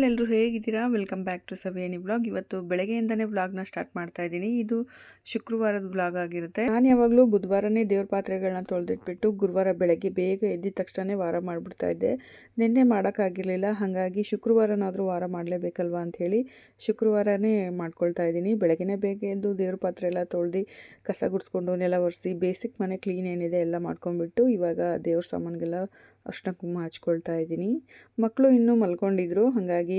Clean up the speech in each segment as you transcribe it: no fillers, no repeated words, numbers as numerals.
Hi ಎಲ್ಲರೂ ಹೇಗಿದ್ದೀರಾ? Welcome back to Saviyani vlog. ಇವತ್ತು ಬೆಳಗ್ಗೆಯಿಂದನೇ ವ್ಲಾಗ್ನ ಸ್ಟಾರ್ಟ್ ಮಾಡ್ತಾ ಇದ್ದೀನಿ. ಇದು ಶುಕ್ರವಾರದ ವ್ಲಾಗ್ ಆಗಿರುತ್ತೆ. ನಾನು ಯಾವಾಗಲೂ ಬುಧವಾರನೇ ದೇವ್ರ ಪಾತ್ರೆಗಳನ್ನ ತೊಳೆದಿಟ್ಬಿಟ್ಟು ಗುರುವಾರ ಬೆಳಗ್ಗೆ ಬೇಗ ಎದ್ದಿದ ತಕ್ಷಣ ವಾರ ಮಾಡಿಬಿಡ್ತಾ ಇದ್ದೆ. ನಿನ್ನೆ ಮಾಡೋಕ್ಕಾಗಿರಲಿಲ್ಲ, ಹಾಗಾಗಿ ಶುಕ್ರವಾರನಾದರೂ ವಾರ ಮಾಡಲೇಬೇಕಲ್ವಾ ಅಂಥೇಳಿ ಶುಕ್ರವಾರನೇ ಮಾಡ್ಕೊಳ್ತಾ ಇದ್ದೀನಿ. ಬೆಳಗ್ಗೆನೇ ಬೇಗ ಎದ್ದು ದೇವ್ರ ಪಾತ್ರೆ ಎಲ್ಲ ತೊಳೆದು ಕಸ ಗುಡಿಸ್ಕೊಂಡು ನೆಲ ಒರೆಸಿ ಬೇಸಿಕ್ ಮನೆ ಕ್ಲೀನ್ ಏನಿದೆ ಎಲ್ಲ ಮಾಡ್ಕೊಂಡ್ಬಿಟ್ಟು ಇವಾಗ ದೇವ್ರ ಸಾಮಾನಿಗೆಲ್ಲ ಅರ್ಶಿನ ಕುಂಕುಮ ಹಚ್ಕೊಳ್ತಾ ಇದ್ದೀನಿ. ಮಕ್ಕಳು ಇನ್ನೂ ಮಲ್ಕೊಂಡಿದ್ರು, ಹಾಗಾಗಿ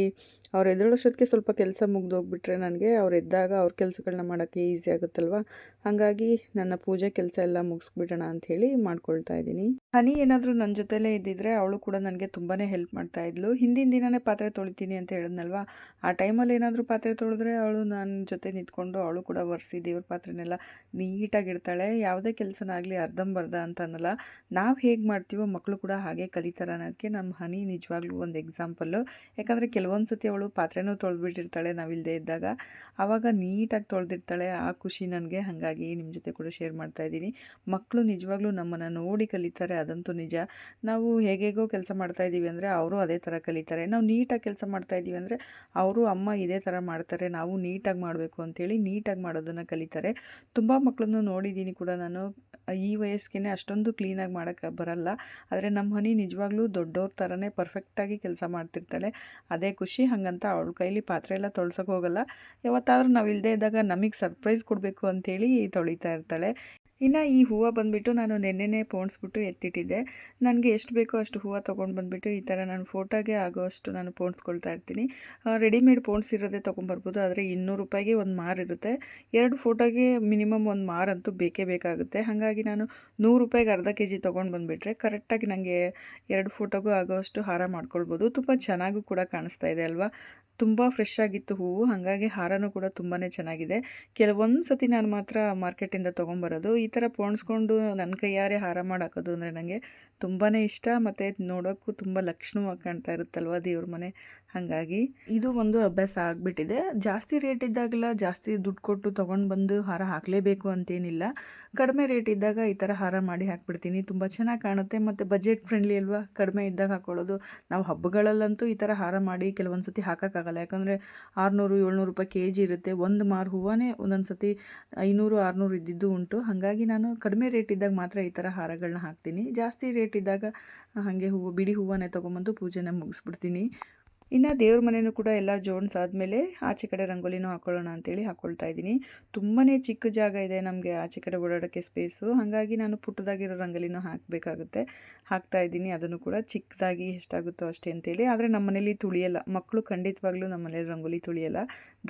ಅವ್ರು ಎದ್ದೇಳೋಷ್ಟೊತ್ತಿಗೆ ಸ್ವಲ್ಪ ಕೆಲಸ ಮುಗ್ದೋಗ್ಬಿಟ್ರೆ ನನಗೆ ಅವ್ರು ಎದ್ದಾಗ ಅವ್ರ ಕೆಲಸಗಳನ್ನ ಮಾಡೋಕ್ಕೆ ಈಸಿ ಆಗುತ್ತಲ್ವ. ಹಾಗಾಗಿ ನನ್ನ ಪೂಜೆ ಕೆಲಸ ಎಲ್ಲ ಮುಗಿಸ್ಬಿಡೋಣ ಅಂಥೇಳಿ ಮಾಡ್ಕೊಳ್ತಾ ಇದ್ದೀನಿ. ಹನಿ ಏನಾದರೂ ನನ್ನ ಜೊತೆಲೇ ಇದ್ದಿದ್ರೆ ಅವಳು ಕೂಡ ನನಗೆ ತುಂಬಾ ಹೆಲ್ಪ್ ಮಾಡ್ತಾಯಿದ್ಲು. ಹಿಂದಿನ ದಿನವೇ ಪಾತ್ರೆ ತೊಳಿತೀನಿ ಅಂತ ಹೇಳಿದ್ನಲ್ವ, ಆ ಟೈಮಲ್ಲಿ ಏನಾದರೂ ಪಾತ್ರೆ ತೊಳೆದ್ರೆ ಅವಳು ನನ್ನ ಜೊತೆ ನಿಂತ್ಕೊಂಡು ಅವಳು ಕೂಡ ಒರೆಸಿ ದೇವ್ರ ಪಾತ್ರೆನೆಲ್ಲ ನೀಟಾಗಿಡ್ತಾಳೆ. ಯಾವುದೇ ಕೆಲಸನಾಗಲಿ ಅರ್ಧಂಬರ್ಧ ಅಂತ ಅನ್ನಲ್ಲ. ನಾವು ಹೇಗೆ ಮಾಡ್ತೀವೋ ಮಕ್ಕಳು ಕೂಡ ಹಾಗೆ ಕಲಿತಾರೆ ಅನ್ನೋದಕ್ಕೆ ನಮ್ಮ ಹನಿ ನಿಜವಾಗ್ಲೂ ಒಂದು ಎಕ್ಸಾಂಪಲ್ಲು. ಯಾಕಂದರೆ ಕೆಲವೊಂದು ಸತಿ ಅವಳು ಪಾತ್ರೆನೂ ತೊಳೆದ್ಬಿಟ್ಟಿರ್ತಾಳೆ ನಾವಿಲ್ಲದೆ ಇದ್ದಾಗ, ಆವಾಗ ನೀಟಾಗಿ ತೊಳೆದಿರ್ತಾಳೆ. ಆ ಖುಷಿ ನನಗೆ, ಹಾಗಾಗಿ ನಿಮ್ಮ ಜೊತೆ ಕೂಡ ಶೇರ್ ಮಾಡ್ತಾ ಇದ್ದೀನಿ. ಮಕ್ಕಳು ನಿಜವಾಗ್ಲೂ ನಮ್ಮನ್ನು ನೋಡಿ ಕಲಿತಾರೆ, ಅದಂತೂ ನಿಜ. ನಾವು ಹೇಗೇಗೋ ಕೆಲಸ ಮಾಡ್ತಾ ಇದ್ದೀವಿ ಅಂದರೆ ಅವರು ಅದೇ ಥರ ಕಲಿತಾರೆ. ನಾವು ನೀಟಾಗಿ ಕೆಲಸ ಮಾಡ್ತಾ ಇದ್ದೀವಿ ಅಂದರೆ ಅವರು ಅಮ್ಮ ಇದೇ ಥರ ಮಾಡ್ತಾರೆ, ನಾವು ನೀಟಾಗಿ ಮಾಡಬೇಕು ಅಂಥೇಳಿ ನೀಟಾಗಿ ಮಾಡೋದನ್ನು ಕಲಿತಾರೆ. ತುಂಬ ಮಕ್ಕಳನ್ನು ನೋಡಿದ್ದೀನಿ ಕೂಡ ನಾನು. ಈ ವಯಸ್ಸಿಗೆ ಅಷ್ಟೊಂದು ಕ್ಲೀನಾಗಿ ಮಾಡೋಕ್ಕೆ ಬರಲ್ಲ, ಆದರೆ ನಮ್ಮ ಹನಿ ನಿಜವಾಗ್ಲೂ ದೊಡ್ಡವ್ರ ಥರನೇ ಪರ್ಫೆಕ್ಟಾಗಿ ಕೆಲಸ ಮಾಡ್ತಿರ್ತಾಳೆ. ಅದೇ ಖುಷಿ. ಹಾಗಂತ ಅವಳ ಕೈಲಿ ಪಾತ್ರೆ ಎಲ್ಲ ತೊಳ್ಸೋಕೆ ಹೋಗಲ್ಲ. ಯಾವತ್ತಾದ್ರೂ ನಾವು ಇಲ್ಲದೆ ಇದ್ದಾಗ ನಮಗೆ ಸರ್ಪ್ರೈಸ್ ಕೊಡಬೇಕು ಅಂಥೇಳಿ ತೊಳಿತಾ ಇರ್ತಾಳೆ. ಇನ್ನು ಈ ಹೂವು ಬಂದುಬಿಟ್ಟು ನಾನು ನೆನ್ನೆನೇ ಪೋಣಿಸ್ಬಿಟ್ಟು ಎತ್ತಿಟ್ಟಿದ್ದೆ. ನನಗೆ ಎಷ್ಟು ಬೇಕೋ ಅಷ್ಟು ಹೂವು ತೊಗೊಂಡು ಬಂದುಬಿಟ್ಟು ಈ ಥರ ನಾನು ಫೋಟೋಗೆ ಆಗೋಷ್ಟು ನಾನು ಪೋಣಿಸ್ಕೊಳ್ತಾ ಇರ್ತೀನಿ. ರೆಡಿಮೇಡ್ ಪೋಣಿಸಿರೋದೇ ತೊಗೊಂಬರ್ಬೋದು, ಆದರೆ 200 ರೂಪಾಯಿಗೆ ಒಂದು ಮಾರು ಇರುತ್ತೆ. 2 ಫೋಟೋಗೆ ಮಿನಿಮಮ್ ಒಂದು ಮಾರಂತೂ ಬೇಕೇ ಬೇಕಾಗುತ್ತೆ. ಹಾಗಾಗಿ ನಾನು 100 ರೂಪಾಯಿಗೆ ಅರ್ಧ ಕೆಜಿ ತೊಗೊಂಡು ಬಂದುಬಿಟ್ರೆ ಕರೆಕ್ಟಾಗಿ ನನಗೆ 2 ಫೋಟೋಗೂ ಆಗೋಷ್ಟು ಹಾರ ಮಾಡ್ಕೊಳ್ಬೋದು. ತುಂಬ ಚೆನ್ನಾಗೂ ಕೂಡ ಕಾಣಿಸ್ತಾ ಇದೆ ಅಲ್ವಾ. ತುಂಬ ಫ್ರೆಶ್ ಆಗಿತ್ತು ಹೂವು, ಹಾಗಾಗಿ ಹಾರನೂ ಕೂಡ ತುಂಬಾ ಚೆನ್ನಾಗಿದೆ. ಕೆಲವೊಂದು ಸತಿ ನಾನು ಮಾತ್ರ ಮಾರ್ಕೆಟಿಂದ ತೊಗೊಂಬರೋದು. ಈ ಥರ ಪೋಣಿಸ್ಕೊಂಡು ನನ್ನ ಕೈಯಾರೆ ಹಾರ ಮಾಡಾಕೋದು ಅಂದರೆ ನನಗೆ ತುಂಬಾ ಇಷ್ಟ, ಮತ್ತು ನೋಡೋಕ್ಕೂ ತುಂಬ ಲಕ್ಷಣವಾಗಿ ಕಾಣ್ತಾ ಇರುತ್ತಲ್ವ ದೇವ್ರ ಮನೆ. ಹಾಗಾಗಿ ಇದು ಒಂದು ಅಭ್ಯಾಸ ಆಗಿಬಿಟ್ಟಿದೆ. ಜಾಸ್ತಿ ರೇಟ್ ಇದ್ದಾಗೆಲ್ಲ ಜಾಸ್ತಿ ದುಡ್ಡು ಕೊಟ್ಟು ತೊಗೊಂಡು ಬಂದು ಹಾರ ಹಾಕಲೇಬೇಕು ಅಂತೇನಿಲ್ಲ. ಕಡಿಮೆ ರೇಟ್ ಇದ್ದಾಗ ಈ ಥರ ಹಾರ ಮಾಡಿ ಹಾಕ್ಬಿಡ್ತೀನಿ. ತುಂಬ ಚೆನ್ನಾಗಿ ಕಾಣುತ್ತೆ ಮತ್ತು ಬಜೆಟ್ ಫ್ರೆಂಡ್ಲಿ ಅಲ್ವಾ, ಕಡಿಮೆ ಇದ್ದಾಗ ಹಾಕ್ಕೊಳ್ಳೋದು. ನಾವು ಹಬ್ಬಗಳಲ್ಲಂತೂ ಈ ಥರ ಹಾರ ಮಾಡಿ ಕೆಲವೊಂದು ಸತಿ ಹಾಕೋಕ್ಕಾಗಲ್ಲ, ಯಾಕಂದರೆ 600-700 ರೂಪಾಯಿ ಕೆಜಿ ಇರುತ್ತೆ. ಒಂದು ಮಾರು ಹೂವೇ ಒಂದೊಂದು ಸತಿ 500-600 ಇದ್ದಿದ್ದು ಉಂಟು. ಹಾಗಾಗಿ ನಾನು ಕಡಿಮೆ ರೇಟ್ ಇದ್ದಾಗ ಮಾತ್ರ ಈ ಥರ ಹಾರಗಳನ್ನ ಹಾಕ್ತೀನಿ. ಜಾಸ್ತಿ ರೇಟ್ ಇದ್ದಾಗ ಹಾಗೆ ಬಿಡಿ ಹೂವನ್ನೇ ತೊಗೊಂಬಂದು ಪೂಜೆನ ಮುಗಿಸ್ಬಿಡ್ತೀನಿ. ಇನ್ನು ದೇವ್ರ ಮನೆಯೂ ಕೂಡ ಎಲ್ಲ ಜೋಡಿಸಾದ್ಮೇಲೆ ಆಚೆ ಕಡೆ ರಂಗೋಲಿನೂ ಹಾಕ್ಕೊಳ್ಳೋಣ ಅಂತೇಳಿ ಹಾಕ್ಕೊಳ್ತಾ ಇದ್ದೀನಿ. ತುಂಬಾ ಚಿಕ್ಕ ಜಾಗ ಇದೆ ನಮಗೆ ಆಚೆ ಕಡೆ ಓಡಾಡೋಕ್ಕೆ ಸ್ಪೇಸು, ಹಾಗಾಗಿ ನಾನು ಪುಟ್ಟದಾಗಿರೋ ರಂಗೋಲಿನೂ ಹಾಕಬೇಕಾಗುತ್ತೆ. ಹಾಕ್ತಾಯಿದ್ದೀನಿ, ಅದನ್ನು ಕೂಡ ಚಿಕ್ಕದಾಗಿ ಎಷ್ಟಾಗುತ್ತೋ ಅಷ್ಟೇ ಅಂತೇಳಿ. ಆದರೆ ನಮ್ಮ ಮನೇಲಿ ತುಳಿಯಲ್ಲ ಮಕ್ಕಳು, ಖಂಡಿತವಾಗ್ಲೂ ನಮ್ಮ ಮನೇಲಿ ರಂಗೋಲಿ ತುಳಿಯಲ್ಲ,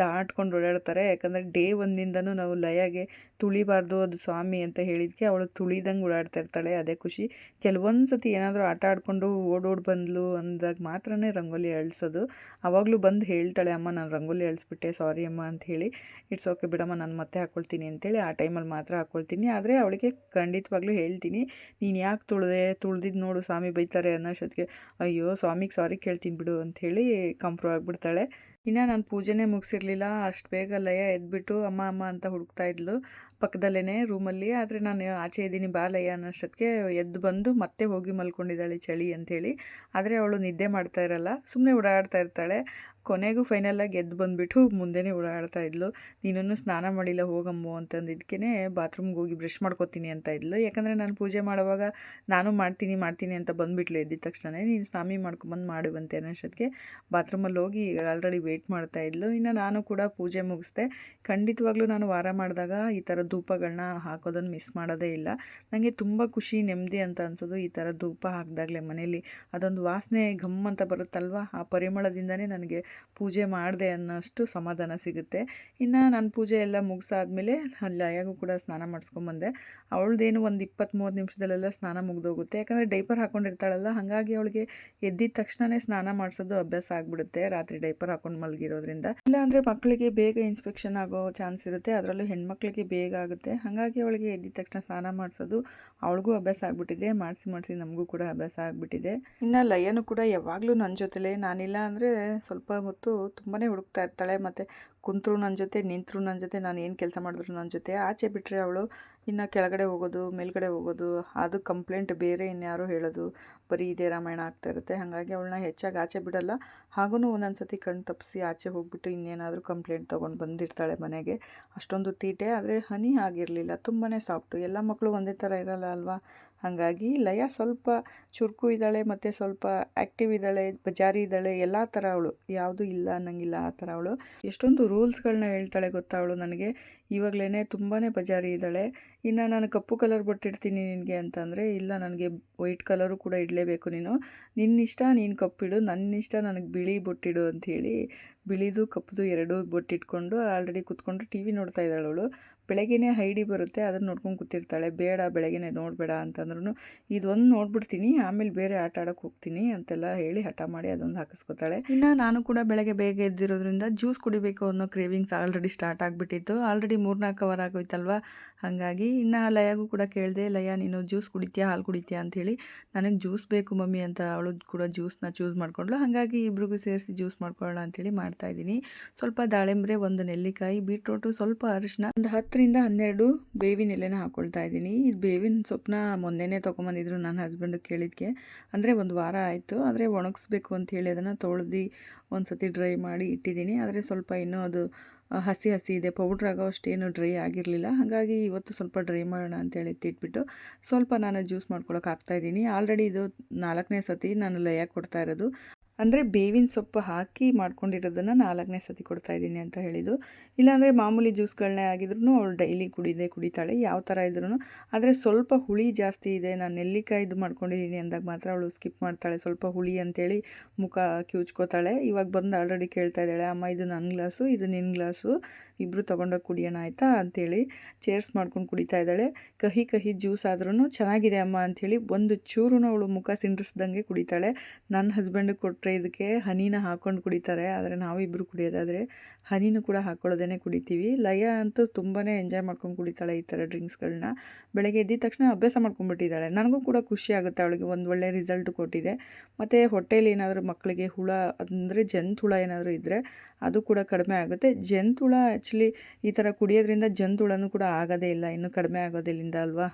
ದಾಟ್ಕೊಂಡು ಓಡಾಡ್ತಾರೆ. ಯಾಕಂದರೆ ಡೇ ಒಂದಿಂದನೂ ನಾವು ಲಯಾಗೆ ತುಳಿಬಾರ್ದು, ಅದು ಸ್ವಾಮಿ ಅಂತ ಹೇಳಿದಕ್ಕೆ ಅವಳು ತುಳಿದಂಗೆ ಓಡಾಡ್ತಾ ಇರ್ತಾಳೆ. ಅದೇ ಖುಷಿ. ಕೆಲವೊಂದು ಸತಿ ಏನಾದರೂ ಆಟ ಆಡಿಕೊಂಡು ಓಡೋಡಿ ಬಂದ್ಲು ಅಂದಾಗ ಮಾತ್ರನೇ ರಂಗೋಲಿ ಅಳಿಸೋದು. ಆವಾಗಲೂ ಬಂದು ಹೇಳ್ತಾಳೆ, ಅಮ್ಮ ನಾನು ರಂಗೋಲಿ ಅಳಿಸ್ಬಿಟ್ಟೆ, ಸಾರಿ ಅಮ್ಮ ಅಂತ ಹೇಳಿ. ಇಟ್ಸ್ ಓಕೆ ಬಿಡಮ್ಮ, ನಾನು ಮತ್ತೆ ಹಾಕ್ಕೊಳ್ತೀನಿ ಅಂತೇಳಿ ಆ ಟೈಮಲ್ಲಿ ಮಾತ್ರ ಹಾಕ್ಕೊಳ್ತೀನಿ. ಆದರೆ ಅವಳಿಗೆ ಖಂಡಿತವಾಗ್ಲೂ ಹೇಳ್ತೀನಿ, ನೀನು ಯಾಕೆ ತುಳಿದಿದ್ದು ನೋಡು ಸ್ವಾಮಿ ಬೈತಾರೆ ಅನ್ನೋಷ್ಟೊತ್ತಿಗೆ, ಅಯ್ಯೋ ಸ್ವಾಮಿಗೆ ಸಾರಿ ಕೇಳ್ತೀನಿ ಬಿಡು ಅಂಥೇಳಿ ಕಂಪ್ರೂವ್ ಆಗಿಬಿಡ್ತಾಳೆ. ಇನ್ನು ನಾನು ಪೂಜೆನೇ ಮುಗಿಸಿರಲಿಲ್ಲ, ಅಷ್ಟು ಬೇಗ ಲಯ ಎದ್ಬಿಟ್ಟು ಅಮ್ಮ ಅಮ್ಮ ಅಂತ ಹುಡುಕ್ತಾ ಇದ್ಲು ಪಕ್ಕದಲ್ಲೇ ರೂಮಲ್ಲಿ. ಆದರೆ ನಾನು ಆಚೆ ಇದ್ದೀನಿ ಬಾ ಲಯ ಅನ್ನೋಷ್ಟೊತ್ತಿಗೆ ಎದ್ದು ಬಂದು ಮತ್ತೆ ಹೋಗಿ ಮಲ್ಕೊಂಡಿದ್ದಾಳೆ ಚಳಿ ಅಂಥೇಳಿ. ಆದರೆ ಅವಳು ನಿದ್ದೆ ಮಾಡ್ತಾ ಇರಲ್ಲ, ಸುಮ್ಮನೆ ಓಡಾಡ್ತಾ ಇರ್ತಾಳೆ. ಕೊನೆಗೂ ಫೈನಲಾಗಿ ಎದ್ದು ಬಂದುಬಿಟ್ಟು ಮುಂದೆನೇ ಓಡಾಡ್ತಾ ಇದ್ಲು. ನೀನನ್ನು ಸ್ನಾನ ಮಾಡಿಲ್ಲ ಹೋಗಮ್ಮು ಅಂತಂದಿದ್ದಕ್ಕೆ ಬಾತ್ರೂಮ್ಗೆ ಹೋಗಿ ಬ್ರಷ್ ಮಾಡ್ಕೊತೀನಿ ಅಂತ ಇದ್ಲು. ಯಾಕಂದರೆ ನಾನು ಪೂಜೆ ಮಾಡುವಾಗ ನಾನು ಮಾಡ್ತೀನಿ ಅಂತ ಬಂದುಬಿಟ್ಲು ಎದ್ದಿದ ತಕ್ಷಣ. ನೀನು ಸ್ನಾನ ಮಾಡ್ಕೊಂಬಂದು ಮಾಡುವಂತೆ ಅನ್ನೋಷ್ಟೊತ್ತಿಗೆ ಬಾತ್ರೂಮಲ್ಲಿ ಹೋಗಿ ಆಲ್ರೆಡಿ ವೆಯ್ಟ್ ಮಾಡ್ತಾ ಇದ್ಲು. ಇನ್ನು ನಾನು ಕೂಡ ಪೂಜೆ ಮುಗಿಸ್ದೆ. ಖಂಡಿತವಾಗ್ಲೂ ನಾನು ವಾರ ಮಾಡಿದಾಗ ಈ ಥರ ಧೂಪಗಳನ್ನ ಹಾಕೋದನ್ನು ಮಿಸ್ ಮಾಡೋದೇ ಇಲ್ಲ. ನನಗೆ ತುಂಬ ಖುಷಿ, ನೆಮ್ಮದಿ ಅಂತ ಅನ್ಸೋದು ಈ ಥರ ಧೂಪ ಹಾಕಿದಾಗಲೇ ಮನೇಲಿ. ಅದೊಂದು ವಾಸನೆ ಘಮ್ ಅಂತ ಬರುತ್ತಲ್ವ, ಆ ಪರಿಮಳದಿಂದನೇ ನನಗೆ ಪೂಜೆ ಮಾಡಿದೆ ಅನ್ನೋಷ್ಟು ಸಮಾಧಾನ ಸಿಗುತ್ತೆ. ಇನ್ನು ನಾನು ಪೂಜೆ ಎಲ್ಲ ಮುಗಿಸಾದ್ಮೇಲೆ ಲಯಾಗೂ ಕೂಡ ಸ್ನಾನ ಮಾಡಿಸ್ಕೊಂಬಂದೆ. ಅವಳದೇನು ಒಂದು 20-30 ನಿಮಿಷದಲ್ಲೆಲ್ಲ ಸ್ನಾನ ಮುಗಿದೋಗುತ್ತೆ. ಯಾಕಂದರೆ ಡೈಪರ್ ಹಾಕ್ಕೊಂಡಿರ್ತಾಳಲ್ಲ, ಹಾಗಾಗಿ ಅವಳಿಗೆ ಎದ್ದಿದ ತಕ್ಷಣವೇ ಸ್ನಾನ ಮಾಡಿಸೋದು ಅಭ್ಯಾಸ ಆಗಿಬಿಡುತ್ತೆ, ರಾತ್ರಿ ಡೈಪರ್ ಹಾಕ್ಕೊಂಡು ಮಲಗಿರೋದ್ರಿಂದ. ಇಲ್ಲಾಂದರೆ ಮಕ್ಕಳಿಗೆ ಬೇಗ ಇನ್ಸ್ಪೆಕ್ಷನ್ ಆಗೋ ಚಾನ್ಸ್ ಇರುತ್ತೆ, ಅದರಲ್ಲೂ ಹೆಣ್ಮಕ್ಳಿಗೆ ಬೇಗ ಆಗುತ್ತೆ. ಹಾಗಾಗಿ ಅವಳಿಗೆ ಎದ್ದಿದ ತಕ್ಷಣ ಸ್ನಾನ ಮಾಡಿಸೋದು ಅವಳಿಗೂ ಅಭ್ಯಾಸ ಆಗಿಬಿಟ್ಟಿದೆ. ಮಾಡಿಸಿ ನಮಗೂ ಕೂಡ ಅಭ್ಯಾಸ ಆಗಿಬಿಟ್ಟಿದೆ. ಇನ್ನು ಲಯನೂ ಕೂಡ ಯಾವಾಗಲೂ ನನ್ನ ಜೊತೆಲೇ, ನಾನಿಲ್ಲ ಅಂದರೆ ಸ್ವಲ್ಪ ಹೊತ್ತು ತುಂಬಾ ಹುಡುಕ್ತಾ ಇರ್ತಾಳೆ. ಮತ್ತು ಕುಂತರೂ ನನ್ನ ಜೊತೆ, ನಿಂತರೂ ನನ್ನ ಜೊತೆ, ನಾನು ಏನು ಕೆಲಸ ಮಾಡಿದ್ರು ನನ್ನ ಜೊತೆ. ಆಚೆ ಬಿಟ್ಟರೆ ಅವಳು ಇನ್ನು ಕೆಳಗಡೆ ಹೋಗೋದು, ಮೇಲ್ಗಡೆ ಹೋಗೋದು, ಅದು ಕಂಪ್ಲೇಂಟ್ ಬೇರೆ ಇನ್ಯಾರೋ ಹೇಳೋದು, ಬರೀ ಇದೇ ರಾಮಾಯಣ ಆಗ್ತಾ ಇರುತ್ತೆ. ಹಾಗಾಗಿ ಅವಳನ್ನ ಹೆಚ್ಚಾಗಿ ಆಚೆ ಬಿಡಲ್ಲ. ಹಾಗೂ ಒಂದೊಂದು ಸತಿ ಕಣ್ಣು ತಪ್ಪಿಸಿ ಆಚೆ ಹೋಗ್ಬಿಟ್ಟು ಇನ್ನೇನಾದರೂ ಕಂಪ್ಲೇಂಟ್ ತೊಗೊಂಡು ಬಂದಿರ್ತಾಳೆ ಮನೆಗೆ. ಅಷ್ಟೊಂದು ತೀಟೆ. ಆದರೆ ಹನಿ ಆಗಿರಲಿಲ್ಲ, ತುಂಬಾ ಸಾಫ್ಟು. ಎಲ್ಲ ಮಕ್ಕಳು ಒಂದೇ ಥರ ಇರಲ್ಲ ಅಲ್ವಾ. ಹಾಗಾಗಿ ಲಯ ಸ್ವಲ್ಪ ಚುರುಕು ಇದ್ದಾಳೆ, ಮತ್ತು ಸ್ವಲ್ಪ ಆ್ಯಕ್ಟಿವ್ ಇದ್ದಾಳೆ, ಬಜಾರಿ ಇದ್ದಾಳೆ, ಎಲ್ಲ ಥರ ಅವಳು, ಯಾವುದೂ ಇಲ್ಲ ಅನ್ನಂಗಿಲ್ಲ ಆ ಥರ ಅವಳು. ಎಷ್ಟೊಂದು ರೂಲ್ಸ್ಗಳನ್ನ ಹೇಳ್ತಾಳೆ ಗೊತ್ತಾ ಅವಳು ನನಗೆ. ಇವಾಗಲೇ ತುಂಬಾ ಬಜಾರಿ ಇದ್ದಾಳೆ. ಇನ್ನು ನಾನು ಕಪ್ಪು ಕಲರ್ ಬೊಟ್ಟಿಡ್ತೀನಿ ನಿನಗೆ ಅಂತಂದರೆ, ಇಲ್ಲ ನನಗೆ ವೈಟ್ ಕಲರು ಕೂಡ ಇಡಲೇಬೇಕು, ನಿನ್ನಿಷ್ಟ, ನೀನು ಕಪ್ಪಿಡು, ನನ್ನಿಷ್ಟ ನನಗೆ ಬಿಳಿ ಬೊಟ್ಟಿಡು ಅಂಥೇಳಿ ಬಿಳಿದು ಕಪ್ಪುದು ಎರಡೂ ಬೊಟ್ಟಿಟ್ಕೊಂಡು ಆಲ್ರೆಡಿ ಕೂತ್ಕೊಂಡು ಟಿ ವಿ ನೋಡ್ತಾ ಇದ್ದಾಳೆ ಅವಳು. ಬೆಳಗ್ಗೆನೇ ಐಡಿ ಬರುತ್ತೆ, ಅದನ್ನು ನೋಡ್ಕೊಂಡು ಕೂತಿರ್ತಾಳೆ. ಬೇಡ ಬೆಳಗ್ಗೆನೇ ನೋಡಬೇಡ ಅಂತಂದ್ರೂ ಇದೊಂದು ನೋಡ್ಬಿಡ್ತೀನಿ, ಆಮೇಲೆ ಬೇರೆ ಆಟ ಆಡೋಕ್ಕೆ ಹೋಗ್ತೀನಿ ಅಂತೆಲ್ಲ ಹೇಳಿ ಹಠ ಮಾಡಿ ಅದೊಂದು ಹಾಕಿಸ್ಕೊತಾಳೆ. ಇನ್ನು ನಾನು ಕೂಡ ಬೆಳಗ್ಗೆ ಬೇಗ ಎದ್ದಿರೋದ್ರಿಂದ ಜ್ಯೂಸ್ ಕುಡಿಬೇಕು ಅನ್ನೋ ಕ್ರೇವಿಂಗ್ಸ್ ಆಲ್ರೆಡಿ ಸ್ಟಾರ್ಟ್ ಆಗಿಬಿಟ್ಟಿತ್ತು. ಆಲ್ರೆಡಿ 3-4 ಅವರ್ ಆಗೋಯ್ತಲ್ವ. ಹಾಗಾಗಿ ಇನ್ನು ಲಯಾಗೂ ಕೂಡ ಕೇಳಿದೆ, ಲಯ ನೀನು ಜ್ಯೂಸ್ ಕುಡಿತೀಯಾ, ಹಾಲು ಕುಡಿತೀಯಾ ಅಂಥೇಳಿ. ನನಗೆ ಜ್ಯೂಸ್ ಬೇಕು ಮಮ್ಮಿ ಅಂತ ಅವಳು ಕೂಡ ಜ್ಯೂಸನ್ನ ಚೂಸ್ ಮಾಡ್ಕೊಂಡ್ಳು. ಹಾಗಾಗಿ ಇಬ್ರಿಗೂ ಸೇರಿಸಿ ಜ್ಯೂಸ್ ಮಾಡ್ಕೊಳ್ಳೋಣ ಅಂಥೇಳಿ ಮಾಡ್ತಾಯಿದ್ದೀನಿ. ಸ್ವಲ್ಪ ದಾಳಿಂಬ್ರೆ, ಒಂದು ನೆಲ್ಲಿಕಾಯಿ, ಬೀಟ್ರೋಟು, ಸ್ವಲ್ಪ ಅರಿಶಿನ, ಒಂದು 10-12 ಬೇವಿನ ಎಲೆನ ಹಾಕ್ಕೊಳ್ತಾ ಇದ್ದೀನಿ. ಈ ಬೇವಿನ ಸೊಪ್ಪನ್ನ ಮೊನ್ನೆನೇ ತೊಗೊಂಬಂದಿದ್ರು ನನ್ನ ಹಸ್ಬೆಂಡು ಕೇಳಿದ್ದಕ್ಕೆ. ಅಂದರೆ ಒಂದು ವಾರ ಆಯಿತು. ಆದರೆ ಒಣಗಿಸ್ಬೇಕು ಅಂಥೇಳಿ ಅದನ್ನು ತೊಳೆದು ಒಂದು ಸತಿ ಡ್ರೈ ಮಾಡಿ ಇಟ್ಟಿದ್ದೀನಿ. ಆದರೆ ಸ್ವಲ್ಪ ಇನ್ನೂ ಅದು ಹಸಿ ಇದೆ, ಪೌಡ್ರ್ ಆಗೋ ಅಷ್ಟೇನು ಡ್ರೈ ಆಗಿರಲಿಲ್ಲ. ಹಾಗಾಗಿ ಇವತ್ತು ಸ್ವಲ್ಪ ಡ್ರೈ ಮಾಡೋಣ ಅಂತೇಳಿ ಎತ್ತಿಟ್ಬಿಟ್ಟು ಸ್ವಲ್ಪ ನಾನು ಜ್ಯೂಸ್ ಮಾಡ್ಕೊಳಕ್ಕೆ ಹಾಕ್ತಾಯಿದ್ದೀನಿ. ಆಲ್ರೆಡಿ ಇದು 4ನೇ ಸತಿ ನಾನು ಲಯ ಕೊಡ್ತಾ ಇರೋದು. ಅಂದರೆ ಬೇವಿನ ಸೊಪ್ಪು ಹಾಕಿ ಮಾಡ್ಕೊಂಡಿರೋದನ್ನು 4ನೇ ಸತಿ ಕೊಡ್ತಾಯಿದ್ದೀನಿ ಅಂತ ಹೇಳಿದ್ದು. ಇಲ್ಲಾಂದರೆ ಮಾಮೂಲಿ ಜ್ಯೂಸ್ಗಳನ್ನೇ ಆಗಿದ್ರೂ ಅವಳು ಡೈಲಿ ಕುಡಿತಾಳೆ, ಯಾವ ಥರ ಇದ್ರೂ. ಆದರೆ ಸ್ವಲ್ಪ ಹುಳಿ ಜಾಸ್ತಿ ಇದೆ, ನಾನು ನೆಲ್ಲಿಕಾಯ್ದು ಮಾಡ್ಕೊಂಡಿದ್ದೀನಿ ಅಂದಾಗ ಮಾತ್ರ ಅವಳು ಸ್ಕಿಪ್ ಮಾಡ್ತಾಳೆ. ಸ್ವಲ್ಪ ಹುಳಿ ಅಂತೇಳಿ ಮುಖ ಕಿವುಚ್ಕೋತಾಳೆ. ಇವಾಗ ಬಂದು ಆಲ್ರೆಡಿ ಕೇಳ್ತಾ ಇದ್ದಾಳೆ, ಅಮ್ಮ ಇದು ನನ್ನ ಗ್ಲಾಸು, ಇದು ನಿನ್ನ ಗ್ಲಾಸು, ಇಬ್ಬರು ತೊಗೊಂಡೋಗಿ ಕುಡಿಯೋಣ ಆಯಿತಾ ಅಂಥೇಳಿ ಚೇರ್ಸ್ ಮಾಡ್ಕೊಂಡು ಕುಡಿತಾ ಇದ್ದಾಳೆ. ಕಹಿ ಜ್ಯೂಸ್ ಆದ್ರೂ ಚೆನ್ನಾಗಿದೆ ಅಮ್ಮ ಅಂಥೇಳಿ ಒಂದು ಚೂರು ಅವಳು ಮುಖ ಸಿಂಡ್ರಿಸ್ದಂಗೆ ಕುಡಿತಾಳೆ. ನನ್ನ ಹಸ್ಬೆಂಡಿಗೆ ಕೊಟ್ಟರೆ ಇದಕ್ಕೆ ಹನಿನ ಹಾಕ್ಕೊಂಡು ಕುಡಿತಾರೆ. ಆದರೆ ನಾವಿಬ್ಬರು ಕುಡಿಯೋದಾದರೆ ಹನಿನೂ ಕೂಡ ಹಾಕ್ಕೊಳ್ಳೋದೇ ಕುಡಿತೀವಿ. ಲಯ ಅಂತೂ ತುಂಬಾ ಎಂಜಾಯ್ ಮಾಡ್ಕೊಂಡು ಕುಡಿತಾಳೆ ಈ ಥರ ಡ್ರಿಂಕ್ಸ್ಗಳನ್ನ. ಬೆಳಗ್ಗೆ ಎದ್ದಿದ ತಕ್ಷಣ ಅಭ್ಯಾಸ ಮಾಡ್ಕೊಂಡ್ಬಿಟ್ಟಿದ್ದಾಳೆ. ನನಗೂ ಕೂಡ ಖುಷಿ ಆಗುತ್ತೆ, ಅವಳಿಗೆ ಒಂದು ಒಳ್ಳೆ ರಿಸಲ್ಟ್ ಕೊಟ್ಟಿದೆ. ಮತ್ತು ಹೊಟ್ಟೆಯಲ್ಲಿ ಏನಾದರೂ ಮಕ್ಕಳಿಗೆ ಹುಳ ಅಂದರೆ ಜಂತುಳ ಏನಾದರೂ ಇದ್ದರೆ ಅದು ಕೂಡ ಕಡಿಮೆ ಆಗುತ್ತೆ. ಜಂತುಳ ಆ್ಯಕ್ಚುಲಿ ಈ ಥರ ಕುಡಿಯೋದ್ರಿಂದ ಜಂತುಳನೂ ಕೂಡ ಆಗೋದೇ ಇಲ್ಲ, ಇನ್ನೂ ಕಡಿಮೆ ಆಗೋದಿಲ್ಲಿಂದ ಅಲ್ವಾ.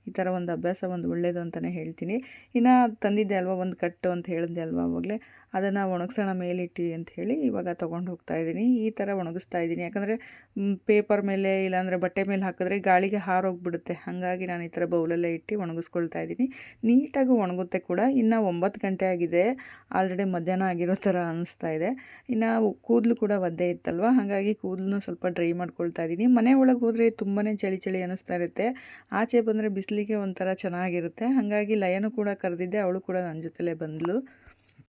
ಈ ಥರ ಒಂದು ಅಭ್ಯಾಸ ಒಂದು ಒಳ್ಳೆಯದು ಅಂತಲೇ ಹೇಳ್ತೀನಿ. ಇನ್ನು ತಂದಿದ್ದೆ ಅಲ್ವಾ ಒಂದು ಕಟ್ಟು ಅಂತ ಹೇಳಿದೆ ಅಲ್ವಾ ಆವಾಗಲೇ, ಅದನ್ನು ಒಣಗಿಸೋಣ ಮೇಲಿಟ್ಟು ಅಂತ ಹೇಳಿ ಇವಾಗ ತೊಗೊಂಡು ಹೋಗ್ತಾ ಇದ್ದೀನಿ. ಈ ಥರ ಒಣಗಿಸ್ತಾ ಇದ್ದೀನಿ, ಯಾಕಂದರೆ ಪೇಪರ್ ಮೇಲೆ ಇಲ್ಲಾಂದರೆ ಬಟ್ಟೆ ಮೇಲೆ ಹಾಕಿದ್ರೆ ಗಾಳಿಗೆ ಹಾರೋಗ್ಬಿಡುತ್ತೆ. ಹಾಗಾಗಿ ನಾನು ಈ ಥರ ಬೌಲಲ್ಲೇ ಇಟ್ಟು ಒಣಗಿಸ್ಕೊಳ್ತಾ ಇದ್ದೀನಿ. ನೀಟಾಗಿ ಒಣಗುತ್ತೆ ಕೂಡ. ಇನ್ನು 9 ಗಂಟೆ ಆಗಿದೆ, ಆಲ್ರೆಡಿ ಮಧ್ಯಾಹ್ನ ಆಗಿರೋ ಥರ ಅನ್ನಿಸ್ತಾ ಇದೆ. ಇನ್ನು ಕೂದಲು ಕೂಡ ಒದ್ದೆ ಇತ್ತಲ್ವ, ಹಾಗಾಗಿ ಕೂದಲನ್ನು ಸ್ವಲ್ಪ ಡ್ರೈ ಮಾಡ್ಕೊಳ್ತಾ ಇದ್ದೀನಿ. ಮನೆ ಒಳಗೆ ಹೋದರೆ ತುಂಬಾ ಚಳಿ ಅನ್ನಿಸ್ತಾ ಇರುತ್ತೆ, ಆಚೆ ಬಂದರೆ ಬಿಸಿಲಿಗೆ ಒಂಥರ ಚೆನ್ನಾಗಿರುತ್ತೆ. ಹಾಗಾಗಿ ಲಯನೂ ಕೂಡ ಕರೆದಿದ್ದೆ, ಅವಳು ಕೂಡ ನನ್ನ ಜೊತೆಲೇ ಬಂದಳು.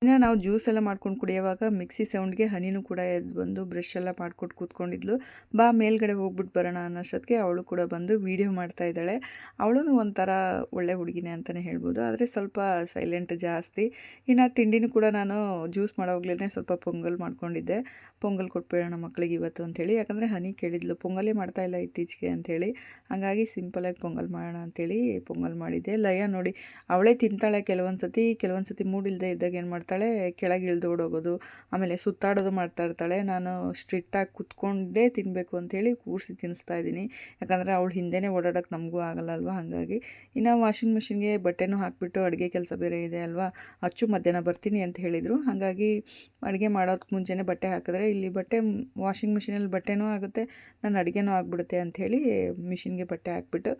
ಇನ್ನು ನಾವು ಜ್ಯೂಸ್ ಎಲ್ಲ ಮಾಡ್ಕೊಂಡು ಕುಡಿಯೋವಾಗ ಮಿಕ್ಸಿ ಸೌಂಡ್ಗೆ ಹನಿನೂ ಕೂಡ ಎದ್ದು ಬಂದು ಬ್ರಷ್ ಎಲ್ಲ ಮಾಡ್ಕೊಟ್ಟು ಕೂತ್ಕೊಂಡಿದ್ಲು. ಬಾ ಮೇಲ್ಗಡೆ ಹೋಗ್ಬಿಟ್ಟು ಬರೋಣ ಅನ್ನೋಷ್ಟೊತ್ತಿಗೆ ಅವಳು ಕೂಡ ಬಂದು ವೀಡಿಯೋ ಮಾಡ್ತಾ ಇದ್ದಾಳೆ. ಅವಳು ಒಂಥರ ಒಳ್ಳೆ ಹುಡುಗಿನೇ ಅಂತಲೇ ಹೇಳ್ಬೋದು, ಆದರೆ ಸ್ವಲ್ಪ ಸೈಲೆಂಟ್ ಜಾಸ್ತಿ. ಇನ್ನು ತಿಂಡಿನೂ ಕೂಡ ನಾನು ಜ್ಯೂಸ್ ಮಾಡೋವಾಗಲೇ ಸ್ವಲ್ಪ ಪೊಂಗಲ್ ಮಾಡ್ಕೊಂಡಿದ್ದೆ. ಪೊಂಗಲ್ ಕೊಟ್ಬಿಡೋಣ ಮಕ್ಕಳಿಗೆ ಇವತ್ತು ಅಂಥೇಳಿ, ಯಾಕಂದರೆ ಹನಿ ಕೇಳಿದ್ಲು ಪೊಂಗಲೇ ಮಾಡ್ತಾಯಿಲ್ಲ ಇತ್ತೀಚೆಗೆ ಅಂಥೇಳಿ. ಹಾಗಾಗಿ ಸಿಂಪಲಾಗಿ ಪೊಂಗಲ್ ಮಾಡೋಣ ಅಂಥೇಳಿ ಪೊಂಗಲ್ ಮಾಡಿದ್ದೆ. ಲಯ ನೋಡಿ ಅವಳೇ ತಿಂತಾಳೆ ಕೆಲವೊಂದು ಸತಿ ಮೂಡಿಲ್ಲದೆ ಇದ್ದಾಗ ಏನು ಮಾಡ್ತಾಳೆ, ಕೆಳಗೆ ಇಳಿದು ಓಡೋಗೋದು, ಆಮೇಲೆ ಸುತ್ತಾಡೋದು ಮಾಡ್ತಾ ಇರ್ತಾಳೆ. ನಾನು ಸ್ಟ್ರಿಕ್ಟಾಗಿ ಕುತ್ಕೊಂಡೇ ತಿನ್ನಬೇಕು ಅಂಥೇಳಿ ಕೂರಿಸಿ ತಿನ್ನಿಸ್ತಾ ಇದ್ದೀನಿ, ಯಾಕಂದರೆ ಅವಳು ಹಿಂದೆನೇ ಓಡಾಡೋಕ್ಕೆ ನಮಗೂ ಆಗಲ್ಲ ಅಲ್ವಾ. ಹಾಗಾಗಿ ಇನ್ನು ವಾಷಿಂಗ್ ಮಿಷಿನ್ಗೆ ಬಟ್ಟೆನೂ ಹಾಕಿಬಿಟ್ಟು ಅಡುಗೆ ಕೆಲಸ ಬೇರೆ ಇದೆ ಅಲ್ವಾ. ಅಚ್ಚು ಮಧ್ಯಾಹ್ನ ಬರ್ತೀನಿ ಅಂತ ಹೇಳಿದರು. ಹಾಗಾಗಿ ಅಡುಗೆ ಮಾಡೋದಕ್ಕೆ ಮುಂಚೆನೇ ಬಟ್ಟೆ ಹಾಕಿದ್ರೆ ಇಲ್ಲಿ ಬಟ್ಟೆ ವಾಷಿಂಗ್ ಮಿಷಿನಲ್ಲಿ ಬಟ್ಟೆನೂ ಆಗುತ್ತೆ, ನನ್ನ ಅಡುಗೆನೂ ಆಗಿಬಿಡುತ್ತೆ ಅಂಥೇಳಿ ಮಿಷಿನ್ಗೆ ಬಟ್ಟೆ ಹಾಕ್ಬಿಟ್ಟು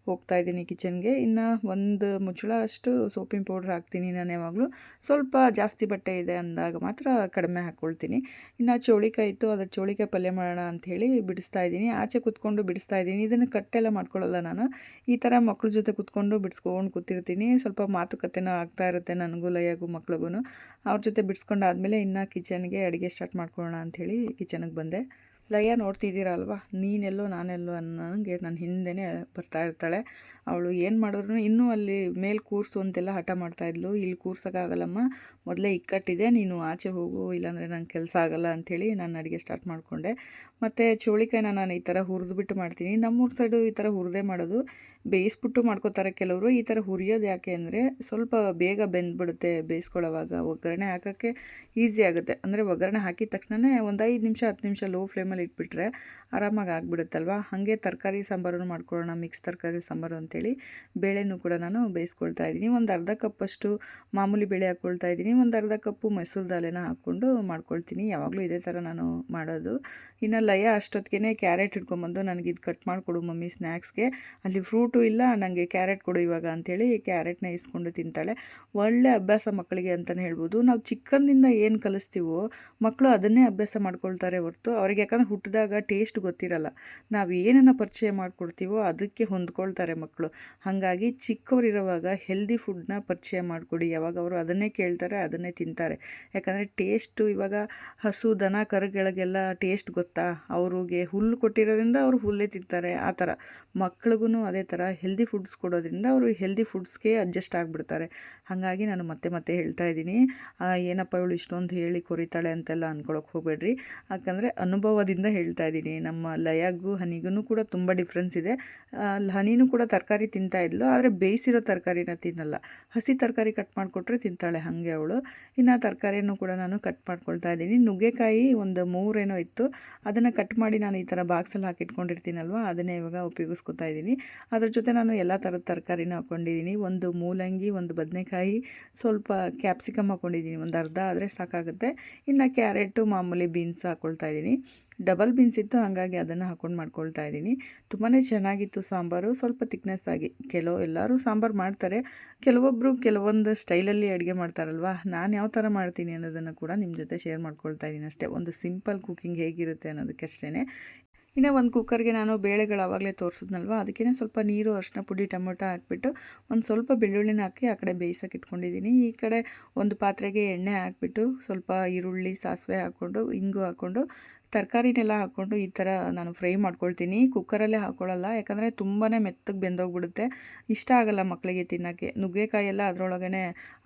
ಹೋಗ್ತಾ ಇದ್ದೀನಿ ಕಿಚನ್ಗೆ. ಇನ್ನು ಒಂದು ಮುಚ್ಚಳ ಅಷ್ಟು ಸೋಪಿನ ಪೌಡ್ರ್ ಹಾಕ್ತೀನಿ ನಾನು ಯಾವಾಗಲೂ. ಸ್ವಲ್ಪ ಜಾಸ್ತಿ ಬಟ್ಟೆ ಇದೆ ಅಂದಾಗ ಮಾತ್ರ ಕಡಿಮೆ ಹಾಕ್ಕೊಳ್ತೀನಿ. ಇನ್ನು ಚೌಳಿಕಾಯಿ ಇತ್ತು, ಅದ್ರ ಚೌಳಿಕಾಯಿ ಪಲ್ಯ ಮಾಡೋಣ ಅಂಥೇಳಿ ಬಿಡಿಸ್ತಾ ಇದ್ದೀನಿ. ಆಚೆ ಕೂತ್ಕೊಂಡು ಬಿಡಿಸ್ತಾ ಇದ್ದೀನಿ. ಇದನ್ನು ಕಟ್ಟೆಲ್ಲ ಮಾಡ್ಕೊಳ್ಳಲ್ಲ ನಾನು, ಈ ಥರ ಮಕ್ಳ ಜೊತೆ ಕೂತ್ಕೊಂಡು ಬಿಡಿಸ್ಕೊಂಡು ಕೂತಿರ್ತೀನಿ. ಸ್ವಲ್ಪ ಮಾತುಕತೆನೂ ಆಗ್ತಾ ಇರುತ್ತೆ ನನಗೂ ಲಯಗೂ ಮಕ್ಳಿಗೂ. ಅವ್ರ ಜೊತೆ ಬಿಡಿಸ್ಕೊಂಡಾದ್ಮೇಲೆ ಇನ್ನು ಕಿಚನ್ಗೆ ಅಡುಗೆ ಸ್ಟಾರ್ಟ್ ಮಾಡ್ಕೊಳ್ಳೋಣ ಅಂಥೇಳಿ ಕಿಚನ್ಗೆ ಬಂದೆ. ಲಯ ನೋಡ್ತಿದ್ದೀರಾ ಅಲ್ವಾ, ನೀನೆಲ್ಲೋ ನಾನೆಲ್ಲೋ ಅನ್ನೋಂಗೆ ನನ್ನ ಹಿಂದೆನೇ ಬರ್ತಾ ಇರ್ತಾಳೆ. ಅವಳು ಏನು ಮಾಡಿದ್ರು ಇನ್ನೂ ಅಲ್ಲಿ ಮೇಲೆ ಕೂರಿಸು ಅಂತೆಲ್ಲ ಹಠ ಮಾಡ್ತಾಯಿದ್ಲು. ಇಲ್ಲಿ ಕೂರ್ಸೋಕ್ಕಾಗಲ್ಲಮ್ಮ, ಮೊದಲೇ ಇಕ್ಕಟ್ಟಿದೆ, ನೀನು ಆಚೆ ಹೋಗು, ಇಲ್ಲಾಂದರೆ ನಂಗೆ ಕೆಲಸ ಆಗಲ್ಲ ಅಂಥೇಳಿ ನಾನು ಅಡುಗೆ ಸ್ಟಾರ್ಟ್ ಮಾಡಿಕೊಂಡೆ. ಮತ್ತು ಚೌಳಿಕಾಯಿನ ನಾನು ಈ ಥರ ಹುರಿದ್ಬಿಟ್ಟು ಮಾಡ್ತೀನಿ. ನಮ್ಮೂರ ಸೈಡು ಈ ಥರ ಹುರಿದೇ ಮಾಡೋದು. ಬೇಯಿಸ್ಬಿಟ್ಟು ಮಾಡ್ಕೋತಾರೆ ಕೆಲವರು. ಈ ಥರ ಹುರಿಯೋದು ಯಾಕೆ ಅಂದರೆ ಸ್ವಲ್ಪ ಬೇಗ ಬೆಂದ್ಬಿಡುತ್ತೆ ಬೇಯಿಸ್ಕೊಳ್ಳೋವಾಗ. ಒಗ್ಗರಣೆ ಹಾಕೋಕ್ಕೆ ಈಸಿ ಆಗುತ್ತೆ. ಅಂದರೆ ಒಗ್ಗರಣೆ ಹಾಕಿದ ತಕ್ಷಣವೇ ಒಂದು 5 ನಿಮಿಷ 10 ನಿಮಿಷ ಲೋ ಫ್ಲೇಮಲ್ಲಿ ಇಟ್ಬಿಟ್ರೆ ಆರಾಮಾಗಿ ಆಗಿಬಿಡುತ್ತಲ್ವ. ಹಾಗೆ ತರಕಾರಿ ಸಾಂಬಾರನ್ನು ಮಾಡ್ಕೊಳ್ಳೋಣ, ಮಿಕ್ಸ್ ತರಕಾರಿ ಸಾಂಬಾರು ಅಂತೇಳಿ ಬೇಳೆನೂ ಕೂಡ ನಾನು ಬೇಯಿಸ್ಕೊಳ್ತಾ ಇದ್ದೀನಿ. ಒಂದು ಅರ್ಧ ಕಪ್ಪಷ್ಟು ಮಾಮೂಲಿ ಬೇಳೆ ಹಾಕ್ಕೊಳ್ತಾ ಇದ್ದೀನಿ. ಒಂದು ಅರ್ಧ ಕಪ್ಪು ಮೈಸೂರು ದಾಲೆನ ಹಾಕ್ಕೊಂಡು ಮಾಡ್ಕೊಳ್ತೀನಿ. ಯಾವಾಗಲೂ ಇದೇ ಥರ ನಾನು ಮಾಡೋದು. ಇನ್ನು ಲಯ ಅಷ್ಟೊತ್ತಿಗೆ ಕ್ಯಾರೆಟ್ ಹಿಡ್ಕೊಂಬಂದು ನನಗೆ ಇದು ಕಟ್ ಮಾಡಿಕೊಡು ಮಮ್ಮಿ ಸ್ನ್ಯಾಕ್ಸ್ಗೆ, ಅಲ್ಲಿ ಫ್ರೂಟು ಇಲ್ಲ, ನನಗೆ ಕ್ಯಾರೆಟ್ ಕೊಡು ಇವಾಗ ಅಂಥೇಳಿ ಕ್ಯಾರೆಟ್ನ ಇಸ್ಕೊಂಡು ತಿಂತಾಳೆ. ಒಳ್ಳೆ ಅಭ್ಯಾಸ ಮಕ್ಕಳಿಗೆ ಅಂತಲೇ ಹೇಳ್ಬೋದು. ನಾವು ಚಿಕ್ಕಂದಿಂದ ಏನು ಕಲಿಸ್ತೀವೋ ಮಕ್ಕಳು ಅದನ್ನೇ ಅಭ್ಯಾಸ ಮಾಡ್ಕೊಳ್ತಾರೆ ಹೊರತು ಅವ್ರಿಗೆ, ಯಾಕಂದರೆ ಹುಟ್ಟಿದಾಗ ಟೇಸ್ಟ್ ಗೊತ್ತಿರಲ್ಲ. ನಾವು ಏನನ್ನು ಪರಿಚಯ ಮಾಡಿಕೊಡ್ತೀವೋ ಅದಕ್ಕೆ ಹೊಂದ್ಕೊಳ್ತಾರೆ ಮಕ್ಕಳು. ಹಾಗಾಗಿ ಚಿಕ್ಕವರಿರುವಾಗ ಹೆಲ್ದಿ ಫುಡ್ನ ಪರಿಚಯ ಮಾಡಿಕೊಡಿ. ಯಾವಾಗ ಅವರು ಅದನ್ನೇ ಕೇಳ್ತಾರೆ ಅದನ್ನೇ ತಿಂತಾರೆ. ಯಾಕಂದರೆ ಟೇಸ್ಟು ಇವಾಗ ಹಸು ದನ ಕರುಗಳಿಗೆಲ್ಲ ಟೇಸ್ಟ್ ಗೊತ್ತಾ, ಅವ್ರಿಗೆ ಹುಲ್ಲು ಕೊಟ್ಟಿರೋದ್ರಿಂದ ಅವರು ಹುಲ್ಲೇ ತಿಂತಾರೆ. ಆ ಥರ ಮಕ್ಳಿಗೂ ಅದೇ ಥರ ಹೆಲ್ದಿ ಫುಡ್ಸ್ ಕೊಡೋದ್ರಿಂದ ಅವರು ಹೆಲ್ದಿ ಫುಡ್ಸ್ಗೆ ಅಡ್ಜಸ್ಟ್ ಆಗಿಬಿಡ್ತಾರೆ. ಹಾಗಾಗಿ ನಾನು ಮತ್ತೆ ಮತ್ತೆ ಹೇಳ್ತಾ ಇದ್ದೀನಿ, ಏನಪ್ಪ ಇವಳು ಇಷ್ಟೊಂದು ಹೇಳಿ ಕೊರಿತಾಳೆ ಅಂತೆಲ್ಲ ಅಂದ್ಕೊಳಕ್ಕೆ ಹೋಗಬೇಡ್ರಿ. ಯಾಕಂದರೆ ಅನುಭವದಿಂದ ಹೇಳ್ತಾ ಇದ್ದೀನಿ. ನಮ್ಮ ಲಯಾಗೂ ಹನಿಗೂ ಕೂಡ ತುಂಬ ಡಿಫ್ರೆನ್ಸ್ ಇದೆ. ಹನಿನೂ ಕೂಡ ತರಕಾರಿ ತಿಂತಾ ಇದ್ಲು, ಆದರೆ ಬೇಯಿಸಿರೋ ತರಕಾರಿನ ತಿನ್ನಲ್ಲ. ಹಸಿ ತರಕಾರಿ ಕಟ್ ಮಾಡಿಕೊಟ್ರೆ ತಿಂತಾಳೆ ಹಾಗೆ ಅವಳು. ಇನ್ನು ತರಕಾರಿಯನ್ನು ಕೂಡ ನಾನು ಕಟ್ ಮಾಡ್ಕೊಳ್ತಾ ಇದ್ದೀನಿ. ನುಗ್ಗೆಕಾಯಿ ಒಂದು 3 ಏನೋ ಇತ್ತು, ಅದನ್ನು ಕಟ್ ಮಾಡಿ ನಾನು ಈ ಥರ ಬಾಕ್ಸಲ್ಲಿ ಹಾಕಿಟ್ಕೊಂಡಿರ್ತೀನಲ್ವ, ಅದನ್ನೇ ಇವಾಗ ಉಪಯೋಗಿಸ್ಕೊತಾ ಇದ್ದೀನಿ. ಅದ್ರ ಜೊತೆ ನಾನು ಎಲ್ಲ ಥರದ ತರಕಾರಿನ ಹಾಕ್ಕೊಂಡಿದ್ದೀನಿ. ಒಂದು ಮೂಲಂಗಿ, ಒಂದು ಬದನೆಕಾಯಿ, ಸ್ವಲ್ಪ ಕ್ಯಾಪ್ಸಿಕಮ್ ಹಾಕ್ಕೊಂಡಿದ್ದೀನಿ. ಒಂದು ಅರ್ಧ ಆದರೆ ಸಾಕಾಗುತ್ತೆ. ಇನ್ನು ಕ್ಯಾರೆಟು, ಮಾಮೂಲಿ ಬೀನ್ಸ್ ಹಾಕ್ಕೊಳ್ತಾ ಇದ್ದೀನಿ. ಡಬಲ್ ಬೀನ್ಸ್ ಇತ್ತು, ಹಾಗಾಗಿ ಅದನ್ನು ಹಾಕ್ಕೊಂಡು ಮಾಡ್ಕೊಳ್ತಾ ಇದ್ದೀನಿ. ತುಂಬಾ ಚೆನ್ನಾಗಿತ್ತು ಸಾಂಬಾರು, ಸ್ವಲ್ಪ ತಿಕ್ನೆಸ್ ಆಗಿ. ಎಲ್ಲರೂ ಸಾಂಬಾರು ಮಾಡ್ತಾರೆ, ಕೆಲವೊಬ್ಬರು ಕೆಲವೊಂದು ಸ್ಟೈಲಲ್ಲಿ ಅಡುಗೆ ಮಾಡ್ತಾರಲ್ವ. ನಾನು ಯಾವ ಥರ ಮಾಡ್ತೀನಿ ಅನ್ನೋದನ್ನು ಕೂಡ ನಿಮ್ಮ ಜೊತೆ ಶೇರ್ ಮಾಡ್ಕೊಳ್ತಾ ಇದ್ದೀನಿ ಅಷ್ಟೇ. ಒಂದು ಸಿಂಪಲ್ ಕುಕ್ಕಿಂಗ್ ಹೇಗಿರುತ್ತೆ ಅನ್ನೋದಕ್ಕಷ್ಟೇ. ಇನ್ನು ಒಂದು ಕುಕ್ಕರ್ಗೆ ನಾನು ಬೇಳೆಗಳು ಆವಾಗಲೇ ತೋರಿಸಿದ್ನಲ್ವ, ಅದಕ್ಕೇ ಸ್ವಲ್ಪ ನೀರು, ಅರಿಶಿನ ಪುಡಿ, ಟೊಮೊಟೊ ಹಾಕ್ಬಿಟ್ಟು ಒಂದು ಸ್ವಲ್ಪ ಬೆಳ್ಳುಳ್ಳಿನ ಹಾಕಿ ಆ ಕಡೆ ಬೇಯಿಸೋಕೆ ಇಟ್ಕೊಂಡಿದ್ದೀನಿ. ಈ ಕಡೆ ಒಂದು ಪಾತ್ರೆಗೆ ಎಣ್ಣೆ ಹಾಕ್ಬಿಟ್ಟು ಸ್ವಲ್ಪ ಈರುಳ್ಳಿ, ಸಾಸಿವೆ ಹಾಕ್ಕೊಂಡು, ಇಂಗು ಹಾಕ್ಕೊಂಡು, ತರಕಾರಿನೆಲ್ಲ ಹಾಕ್ಕೊಂಡು ಈ ಥರ ನಾನು ಫ್ರೈ ಮಾಡ್ಕೊಳ್ತೀನಿ. ಕುಕ್ಕರಲ್ಲೇ ಹಾಕ್ಕೊಳ್ಳಲ್ಲ, ಯಾಕಂದರೆ ತುಂಬಾ ಮೆತ್ತಗೆ ಬೆಂದೋಗ್ಬಿಡುತ್ತೆ, ಇಷ್ಟ ಆಗಲ್ಲ ಮಕ್ಕಳಿಗೆ ತಿನ್ನೋಕ್ಕೆ. ನುಗ್ಗೆಕಾಯಿ ಎಲ್ಲ ಅದರೊಳಗೇ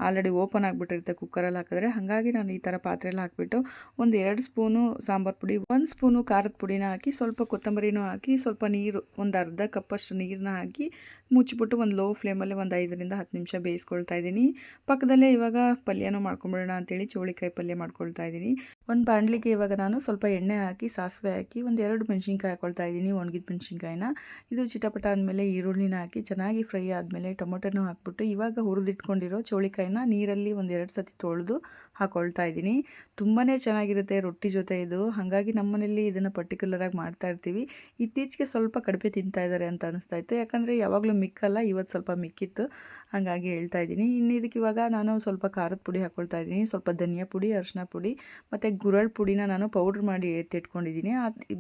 ಆಲ್ರೆಡಿ ಓಪನ್ ಆಗಿಬಿಟ್ಟಿರುತ್ತೆ ಕುಕ್ಕರಲ್ಲಿ ಹಾಕಿದ್ರೆ. ಹಾಗಾಗಿ ನಾನು ಈ ಥರ ಪಾತ್ರೆಯಲ್ಲಿ ಹಾಕಿಬಿಟ್ಟು ಒಂದು 2 ಸ್ಪೂನು ಸಾಂಬಾರು ಪುಡಿ, 1 ಸ್ಪೂನು ಖಾರದ ಪುಡಿನ ಹಾಕಿ, ಸ್ವಲ್ಪ ಕೊತ್ತಂಬರಿನೂ ಹಾಕಿ, ಸ್ವಲ್ಪ ನೀರು, ಒಂದು ಅರ್ಧ ಕಪ್ಪಷ್ಟು ನೀರನ್ನ ಹಾಕಿ ಮುಚ್ಚಿಬಿಟ್ಟು ಒಂದು ಲೋ ಫ್ಲೇಮಲ್ಲಿ ಒಂದು 5ರಿಂದ 10 ನಿಮಿಷ ಬೇಯಿಸ್ಕೊಳ್ತಾ ಇದ್ದೀನಿ. ಪಕ್ಕದಲ್ಲೇ ಇವಾಗ ಪಲ್ಯನೂ ಮಾಡ್ಕೊಂಬಿಡೋಣ ಅಂತೇಳಿ ಚೌಳಿಕಾಯಿ ಪಲ್ಯ ಮಾಡ್ಕೊಳ್ತಾ ಇದ್ದೀನಿ. ಒಂದು ಬಾಣಲಿಗೆ ಇವಾಗ ನಾನು ಸ್ವಲ್ಪ ಎಣ್ಣೆ ಹಾಕಿ, ಸಾಸಿವೆ ಹಾಕಿ, ಒಂದು 2 ಮೆಣಸಿನ್ಕಾಯಿ ಹಾಕ್ಕೊಳ್ತಾ ಇದ್ದೀನಿ, ಒಣಗಿದ ಮೆಣಸಿನ್ಕಾಯಿನ. ಇದು ಚಿಟಪಟ ಆದಮೇಲೆ ಈರುಳ್ಳಿನ ಹಾಕಿ ಚೆನ್ನಾಗಿ ಫ್ರೈ ಆದಮೇಲೆ ಟೊಮೊಟೊನೂ ಹಾಕ್ಬಿಟ್ಟು ಇವಾಗ ಹುರಿದಿಟ್ಕೊಂಡಿರೋ ಚೌಳಿಕಾಯಿನ ನೀರಲ್ಲಿ ಒಂದು 2 ಸತಿ ತೊಳೆದು ಹಾಕ್ಕೊಳ್ತಾ ಇದ್ದೀನಿ. ತುಂಬಾ ಚೆನ್ನಾಗಿರುತ್ತೆ ರೊಟ್ಟಿ ಜೊತೆ ಇದು. ಹಾಗಾಗಿ ನಮ್ಮನೇಲಿ ಇದನ್ನು ಪರ್ಟಿಕ್ಯುಲರಾಗಿ ಮಾಡ್ತಾ ಇರ್ತೀವಿ. ಇತ್ತೀಚೆಗೆ ಸ್ವಲ್ಪ ಕಡಿಮೆ ತಿಂತಾ ಇದ್ದಾರೆ ಅಂತ ಅನಿಸ್ತಾ ಇತ್ತು, ಯಾಕಂದರೆ ಯಾವಾಗಲೂ ಮಿಕ್ಕಲ್ಲ, ಇವತ್ತು ಸ್ವಲ್ಪ ಮಿಕ್ಕಿತ್ತು, ಹಾಗಾಗಿ ಹೇಳ್ತಾ ಇದ್ದೀನಿ. ಇನ್ನು ಇದಕ್ಕೆ ಇವಾಗ ನಾನು ಸ್ವಲ್ಪ ಖಾರದ ಪುಡಿ ಹಾಕ್ಕೊಳ್ತಾ ಇದ್ದೀನಿ, ಸ್ವಲ್ಪ ಧನಿಯಾ ಪುಡಿ, ಅರಿಶಿನ ಪುಡಿ ಮತ್ತು ಗುರಳ್ ಪುಡಿನ ನಾನು ಪೌಡ್ರ್ ಮಾಡಿ ಎತ್ತಿಟ್ಕೊಂಡಿದ್ದೀನಿ.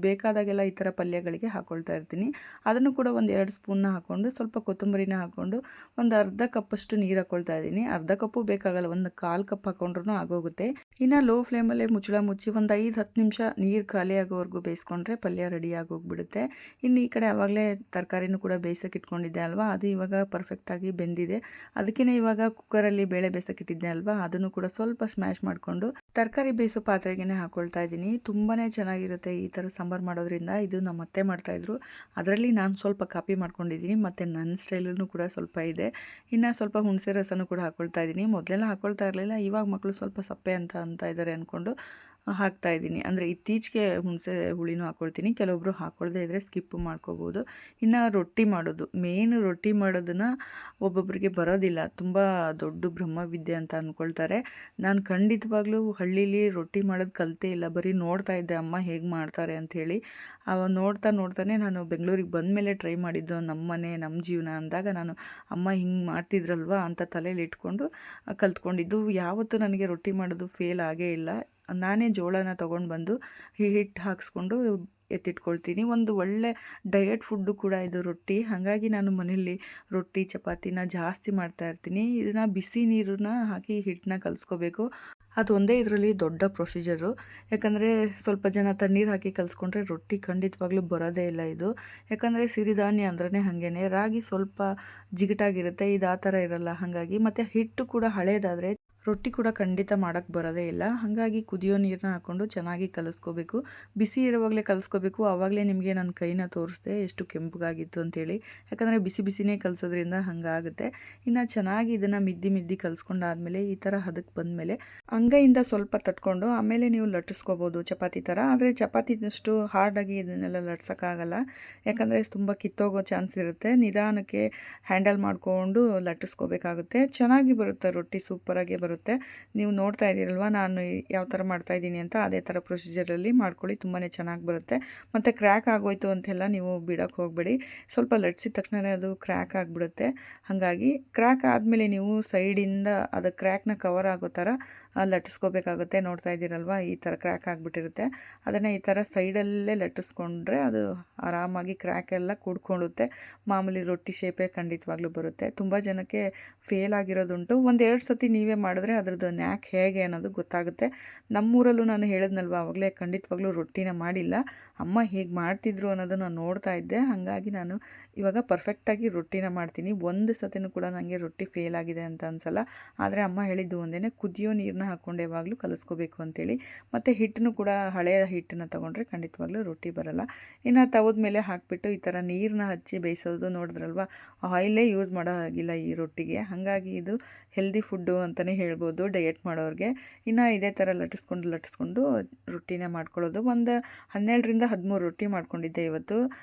ಬೇಕಾದಾಗೆಲ್ಲ ಈ ಥರ ಪಲ್ಯಗಳಿಗೆ ಹಾಕ್ಕೊಳ್ತಾ ಇರ್ತೀನಿ. ಅದನ್ನು ಕೂಡ ಒಂದು 2 ಸ್ಪೂನ್ನ ಹಾಕ್ಕೊಂಡು, ಸ್ವಲ್ಪ ಕೊತ್ತಂಬರಿನ ಹಾಕ್ಕೊಂಡು, ಒಂದು ಅರ್ಧ ಕಪ್ಪಷ್ಟು ನೀರು ಹಾಕ್ಕೊಳ್ತಾ ಇದ್ದೀನಿ. ಅರ್ಧ ಕಪ್ಪು ಬೇಕಾಗಲ್ಲ, ಒಂದು 1/4 ಕಪ್ ಹಾಕ್ಕೊಂಡ್ರೂ ಆಗೋಗುತ್ತೆ. ಇನ್ನು ಲೋ ಫ್ಲೇಮಲ್ಲೇ ಮುಚ್ಚಳ ಮುಚ್ಚಿ ಒಂದು 5-10 ನಿಮಿಷ ನೀರು ಖಾಲಿ ಆಗೋವರೆಗೂ ಬೇಯಿಸ್ಕೊಂಡ್ರೆ ಪಲ್ಯ ರೆಡಿ ಆಗೋಗ್ಬಿಡುತ್ತೆ. ಇನ್ನು ಈ ಕಡೆ ಆವಾಗಲೇ ತರಕಾರಿನೂ ಕೂಡ ಬೇಯಿಸೋಕೆ ಇಟ್ಕೊಂಡಿದ್ದೆ ಅಲ್ವಾ, ಅದು ಇವಾಗ ಪರ್ಫೆಕ್ಟಾಗಿ ಬೆಂದಿದೆ. ಅದಕ್ಕೇ ಇವಾಗ ಕುಕ್ಕರಲ್ಲಿ ಬೇಳೆ ಬೇಯಿಸೋಕ್ಕಿಟ್ಟಿದ್ದೆ ಅಲ್ವಾ, ಅದನ್ನು ಕೂಡ ಸ್ವಲ್ಪ ಸ್ಮ್ಯಾಶ್ ಮಾಡಿಕೊಂಡು ತರಕಾರಿ ಬೇಯಿಸೋ ಪಾತ್ರೆಗೆ ಹಾಕ್ಕೊಳ್ತಾ ಇದ್ದೀನಿ. ತುಂಬಾ ಚೆನ್ನಾಗಿರುತ್ತೆ ಈ ಥರ ಸಾಂಬಾರು ಮಾಡೋದ್ರಿಂದ. ಇದು ನಮ್ಮ ಅತ್ತೆ ಮಾಡ್ತಾಯಿದ್ರು, ಅದರಲ್ಲಿ ನಾನು ಸ್ವಲ್ಪ ಕಾಪಿ ಮಾಡ್ಕೊಂಡಿದ್ದೀನಿ, ಮತ್ತು ನನ್ನ ಸ್ಟೈಲೂ ಕೂಡ ಸ್ವಲ್ಪ ಇದೆ. ಇನ್ನು ಸ್ವಲ್ಪ ಹುಣಸೆ ರಸನೂ ಕೂಡ ಹಾಕ್ಕೊಳ್ತಾ ಇದ್ದೀನಿ. ಮೊದಲೆಲ್ಲ ಹಾಕ್ಕೊಳ್ತಾ ಇರಲಿಲ್ಲ, ಇವಾಗ ಮಕ್ಕಳು ಸ್ವಲ್ಪ ಸಪ್ಪೆ ಅಂತ ಇದ್ದಾರೆ ಅಂದ್ಕೊಂಡು ಹಾಕ್ತಾ ಇದ್ದೀನಿ. ಅಂದರೆ ಇತ್ತೀಚೆಗೆ ಹುಣಸೆ ಹುಳಿನೂ ಹಾಕ್ಕೊಳ್ತೀನಿ, ಕೆಲವೊಬ್ಬರು ಹಾಕ್ಕೊಳ್ದೇ ಇದ್ದರೆ ಸ್ಕಿಪ್ ಮಾಡ್ಕೋಬೋದು. ಇನ್ನು ರೊಟ್ಟಿ ಮಾಡೋದು, ಮೇನ್ ರೊಟ್ಟಿ ಮಾಡೋದನ್ನು ಒಬ್ಬೊಬ್ಬರಿಗೆ ಬರೋದಿಲ್ಲ, ತುಂಬ ದೊಡ್ಡ ಬ್ರಹ್ಮವಿದ್ಯೆ ಅಂತ ಅಂದ್ಕೊಳ್ತಾರೆ. ನಾನು ಖಂಡಿತವಾಗ್ಲೂ ಹಳ್ಳೀಲಿ ರೊಟ್ಟಿ ಮಾಡೋದು ಕಲಿತೇ ಇಲ್ಲ, ಬರೀ ನೋಡ್ತಾ ಇದ್ದೆ ಅಮ್ಮ ಹೇಗೆ ಮಾಡ್ತಾರೆ ಅಂಥೇಳಿ. ನೋಡ್ತಾನೆ ನಾನು ಬೆಂಗಳೂರಿಗೆ ಬಂದಮೇಲೆ ಟ್ರೈ ಮಾಡಿದ್ದು. ನಮ್ಮ ಮನೆ, ನಮ್ಮ ಜೀವನ ಅಂದಾಗ ನಾನು ಅಮ್ಮ ಹಿಂಗೆ ಮಾಡ್ತಿದ್ರಲ್ವ ಅಂತ ತಲೆಯಲ್ಲಿ ಇಟ್ಕೊಂಡು ಕಲ್ತ್ಕೊಂಡಿದ್ದು. ಯಾವತ್ತೂ ನನಗೆ ರೊಟ್ಟಿ ಮಾಡೋದು ಫೇಲ್ ಆಗೇ ಇಲ್ಲ. ನಾನೇ ಜೋಳನ ತೊಗೊಂಡು ಬಂದು ಹಿಟ್ಟು ಹಾಕ್ಸ್ಕೊಂಡು ಎತ್ತಿಟ್ಕೊಳ್ತೀನಿ. ಒಂದು ಒಳ್ಳೆ ಡಯಟ್ ಫುಡ್ಡು ಕೂಡ ಇದು ರೊಟ್ಟಿ. ಹಾಗಾಗಿ ನಾನು ಮನೆಯಲ್ಲಿ ರೊಟ್ಟಿ ಚಪಾತಿನ ಜಾಸ್ತಿ ಮಾಡ್ತಾ ಇರ್ತೀನಿ. ಇದನ್ನು ಬಿಸಿ ನೀರನ್ನ ಹಾಕಿ ಹಿಟ್ಟನ್ನ ಕಲಿಸ್ಕೋಬೇಕು. ಅದು ಒಂದೇ ಇದರಲ್ಲಿ ದೊಡ್ಡ ಪ್ರೊಸೀಜರು, ಯಾಕಂದರೆ ಸ್ವಲ್ಪ ಜನ ತಣ್ಣೀರು ಹಾಕಿ ಕಲಿಸ್ಕೊಂಡ್ರೆ ರೊಟ್ಟಿ ಖಂಡಿತವಾಗ್ಲೂ ಬರೋದೇ ಇಲ್ಲ ಇದು. ಯಾಕಂದರೆ ಸಿರಿಧಾನ್ಯ ಅಂದ್ರೇ ಹಾಗೇ, ರಾಗಿ ಸ್ವಲ್ಪ ಜಿಗಟಾಗಿರುತ್ತೆ, ಇದು ಆ ಥರ ಇರಲ್ಲ. ಹಾಗಾಗಿ ಮತ್ತು ಹಿಟ್ಟು ಕೂಡ ಹಳೇದಾದರೆ ರೊಟ್ಟಿ ಕೂಡ ಖಂಡಿತ ಮಾಡೋಕ್ಕೆ ಬರೋದೇ ಇಲ್ಲ. ಹಾಗಾಗಿ ಕುದಿಯೋ ನೀರನ್ನ ಹಾಕ್ಕೊಂಡು ಚೆನ್ನಾಗಿ ಕಲಿಸ್ಕೋಬೇಕು. ಬಿಸಿ ಇರುವಾಗಲೇ ಕಲಿಸ್ಕೋಬೇಕು. ಆವಾಗಲೇ ನಿಮಗೆ ನನ್ನ ಕೈನ ತೋರಿಸಿದೆ ಎಷ್ಟು ಕೆಂಪಗಾಗಿತ್ತು ಅಂತೇಳಿ. ಯಾಕಂದರೆ ಬಿಸಿ ಬಿಸಿನೇ ಕಲಿಸೋದ್ರಿಂದ ಹಾಗಾಗುತ್ತೆ. ಇನ್ನು ಚೆನ್ನಾಗಿ ಇದನ್ನು ಮಿದ್ದಿ ಕಲಿಸ್ಕೊಂಡಾದ್ಮೇಲೆ ಈ ಥರ ಹದಕ್ಕೆ ಬಂದಮೇಲೆ ಅಂಗೈಯಿಂದ ಸ್ವಲ್ಪ ತಟ್ಕೊಂಡು ಆಮೇಲೆ ನೀವು ಲಟ್ಟಿಸ್ಕೋಬೋದು ಚಪಾತಿ ಥರ. ಆದರೆ ಚಪಾತಿದಷ್ಟು ಹಾರ್ಡಾಗಿ ಇದನ್ನೆಲ್ಲ ಲಟ್ಸೋಕ್ಕಾಗಲ್ಲ. ಯಾಕಂದರೆ ತುಂಬ ಕಿತ್ತೋಗೋ ಚಾನ್ಸ್ ಇರುತ್ತೆ. ನಿಧಾನಕ್ಕೆ ಹ್ಯಾಂಡಲ್ ಮಾಡಿಕೊಂಡು ಲಟ್ಟಿಸ್ಕೋಬೇಕಾಗುತ್ತೆ. ಚೆನ್ನಾಗಿ ಬರುತ್ತೆ ರೊಟ್ಟಿ, ಸೂಪರಾಗಿ ಬರುತ್ತೆ. ನೀವು ನೋಡ್ತಾ ಇದ್ದೀರಲ್ವ ನಾನು ಯಾವ ಥರ ಮಾಡ್ತಾಯಿದ್ದೀನಿ ಅಂತ, ಅದೇ ಥರ ಪ್ರೊಸೀಜರಲ್ಲಿ ಮಾಡ್ಕೊಳ್ಳಿ. ತುಂಬಾ ಚೆನ್ನಾಗಿ ಬರುತ್ತೆ. ಮತ್ತು ಕ್ರ್ಯಾಕ್ ಆಗೋಯ್ತು ಅಂತೆಲ್ಲ ನೀವು ಬಿಡೋಕ್ಕೆ ಹೋಗಬೇಡಿ. ಸ್ವಲ್ಪ ಲಟ್ಸಿದ ತಕ್ಷಣವೇ ಅದು ಕ್ರ್ಯಾಕ್ ಆಗಿಬಿಡುತ್ತೆ. ಹಾಗಾಗಿ ಕ್ರ್ಯಾಕ್ ಆದಮೇಲೆ ನೀವು ಸೈಡಿಂದ ಅದು ಕ್ರ್ಯಾಕ್ನ ಕವರ್ ಆಗೋ ಥರ ಲಟ್ಟಿಸ್ಕೋಬೇಕಾಗುತ್ತೆ. ನೋಡ್ತಾ ಇದ್ದೀರಲ್ವ ಈ ಥರ ಕ್ರ್ಯಾಕ್ ಆಗಿಬಿಟ್ಟಿರುತ್ತೆ. ಅದನ್ನು ಈ ಥರ ಸೈಡಲ್ಲೇ ಲಟ್ಟಿಸ್ಕೊಂಡ್ರೆ ಅದು ಆರಾಮಾಗಿ ಕ್ರ್ಯಾಕ್ ಎಲ್ಲ ಕೂಡ್ಕೊಳ್ಳುತ್ತೆ. ಮಾಮೂಲಿ ರೊಟ್ಟಿ ಶೇಪೇ ಖಂಡಿತವಾಗ್ಲೂ ಬರುತ್ತೆ. ತುಂಬ ಜನಕ್ಕೆ ಫೇಲ್ ಆಗಿರೋದುಂಟು. ಒಂದೆರಡು ಸತಿ ನೀವೇ ಮಾಡಿದ್ರೆ ಅದ್ರದ್ದು ನ್ಯಾಕ್ ಹೇಗೆ ಅನ್ನೋದು ಗೊತ್ತಾಗುತ್ತೆ. ನಮ್ಮೂರಲ್ಲೂ ನಾನು ಹೇಳಿದ್ನಲ್ವ ಆವಾಗಲೇ, ಖಂಡಿತವಾಗ್ಲೂ ರೊಟ್ಟಿನ ಮಾಡಿಲ್ಲ, ಅಮ್ಮ ಹೇಗೆ ಮಾಡ್ತಿದ್ರು ಅನ್ನೋದನ್ನು ನಾನು ನೋಡ್ತಾ ಇದ್ದೆ. ಹಾಗಾಗಿ ನಾನು ಇವಾಗ ಪರ್ಫೆಕ್ಟಾಗಿ ರೊಟ್ಟಿನ ಮಾಡ್ತೀನಿ. ಒಂದು ಸತಿನೂ ಕೂಡ ನನಗೆ ರೊಟ್ಟಿ ಫೇಲ್ ಆಗಿದೆ ಅಂತ ಅನಿಸಲ್ಲ. ಆದರೆ ಅಮ್ಮ ಹೇಳಿದ್ದು ಒಂದೇ, ಕುದಿಯೋ ನೀರನ್ನ ಹಾಕ್ಕೊಂಡು ಯಾವಾಗಲೂ ಕಲಿಸ್ಕೋಬೇಕು ಅಂತೇಳಿ. ಮತ್ತು ಹಿಟ್ಟನ್ನು ಕೂಡ ಹಳೆಯ ಹಿಟ್ಟನ್ನು ತೊಗೊಂಡ್ರೆ ಖಂಡಿತವಾಗ್ಲೂ ರೊಟ್ಟಿ ಬರೋಲ್ಲ. ಇನ್ನು ತವದ ಮೇಲೆ ಹಾಕಿಬಿಟ್ಟು ಈ ಥರ ನೀರನ್ನ ಹಚ್ಚಿ ಬೇಯಿಸೋದು ನೋಡಿದ್ರಲ್ವ, ಆಯಿಲೇ ಯೂಸ್ ಮಾಡೋ ಹಾಗಿಲ್ಲ ಈ ರೊಟ್ಟಿಗೆ. ಹಾಗಾಗಿ ಇದು ಹೆಲ್ದಿ ಫುಡ್ಡು ಅಂತಲೇ ಹೇಳ್ಬೋದು ಡಯಟ್ ಮಾಡೋರಿಗೆ. ಇನ್ನು ಇದೇ ಥರ ಲಟ್ಟಿಸ್ಕೊಂಡು ರೊಟ್ಟಿನೇ ಮಾಡ್ಕೊಳ್ಳೋದು. ಒಂದು 12ರಿಂದ 13 ರೊಟ್ಟಿ ಮಾಡ್ಕೊಂಡಿದ್ದೆ ಇವತ್ತು.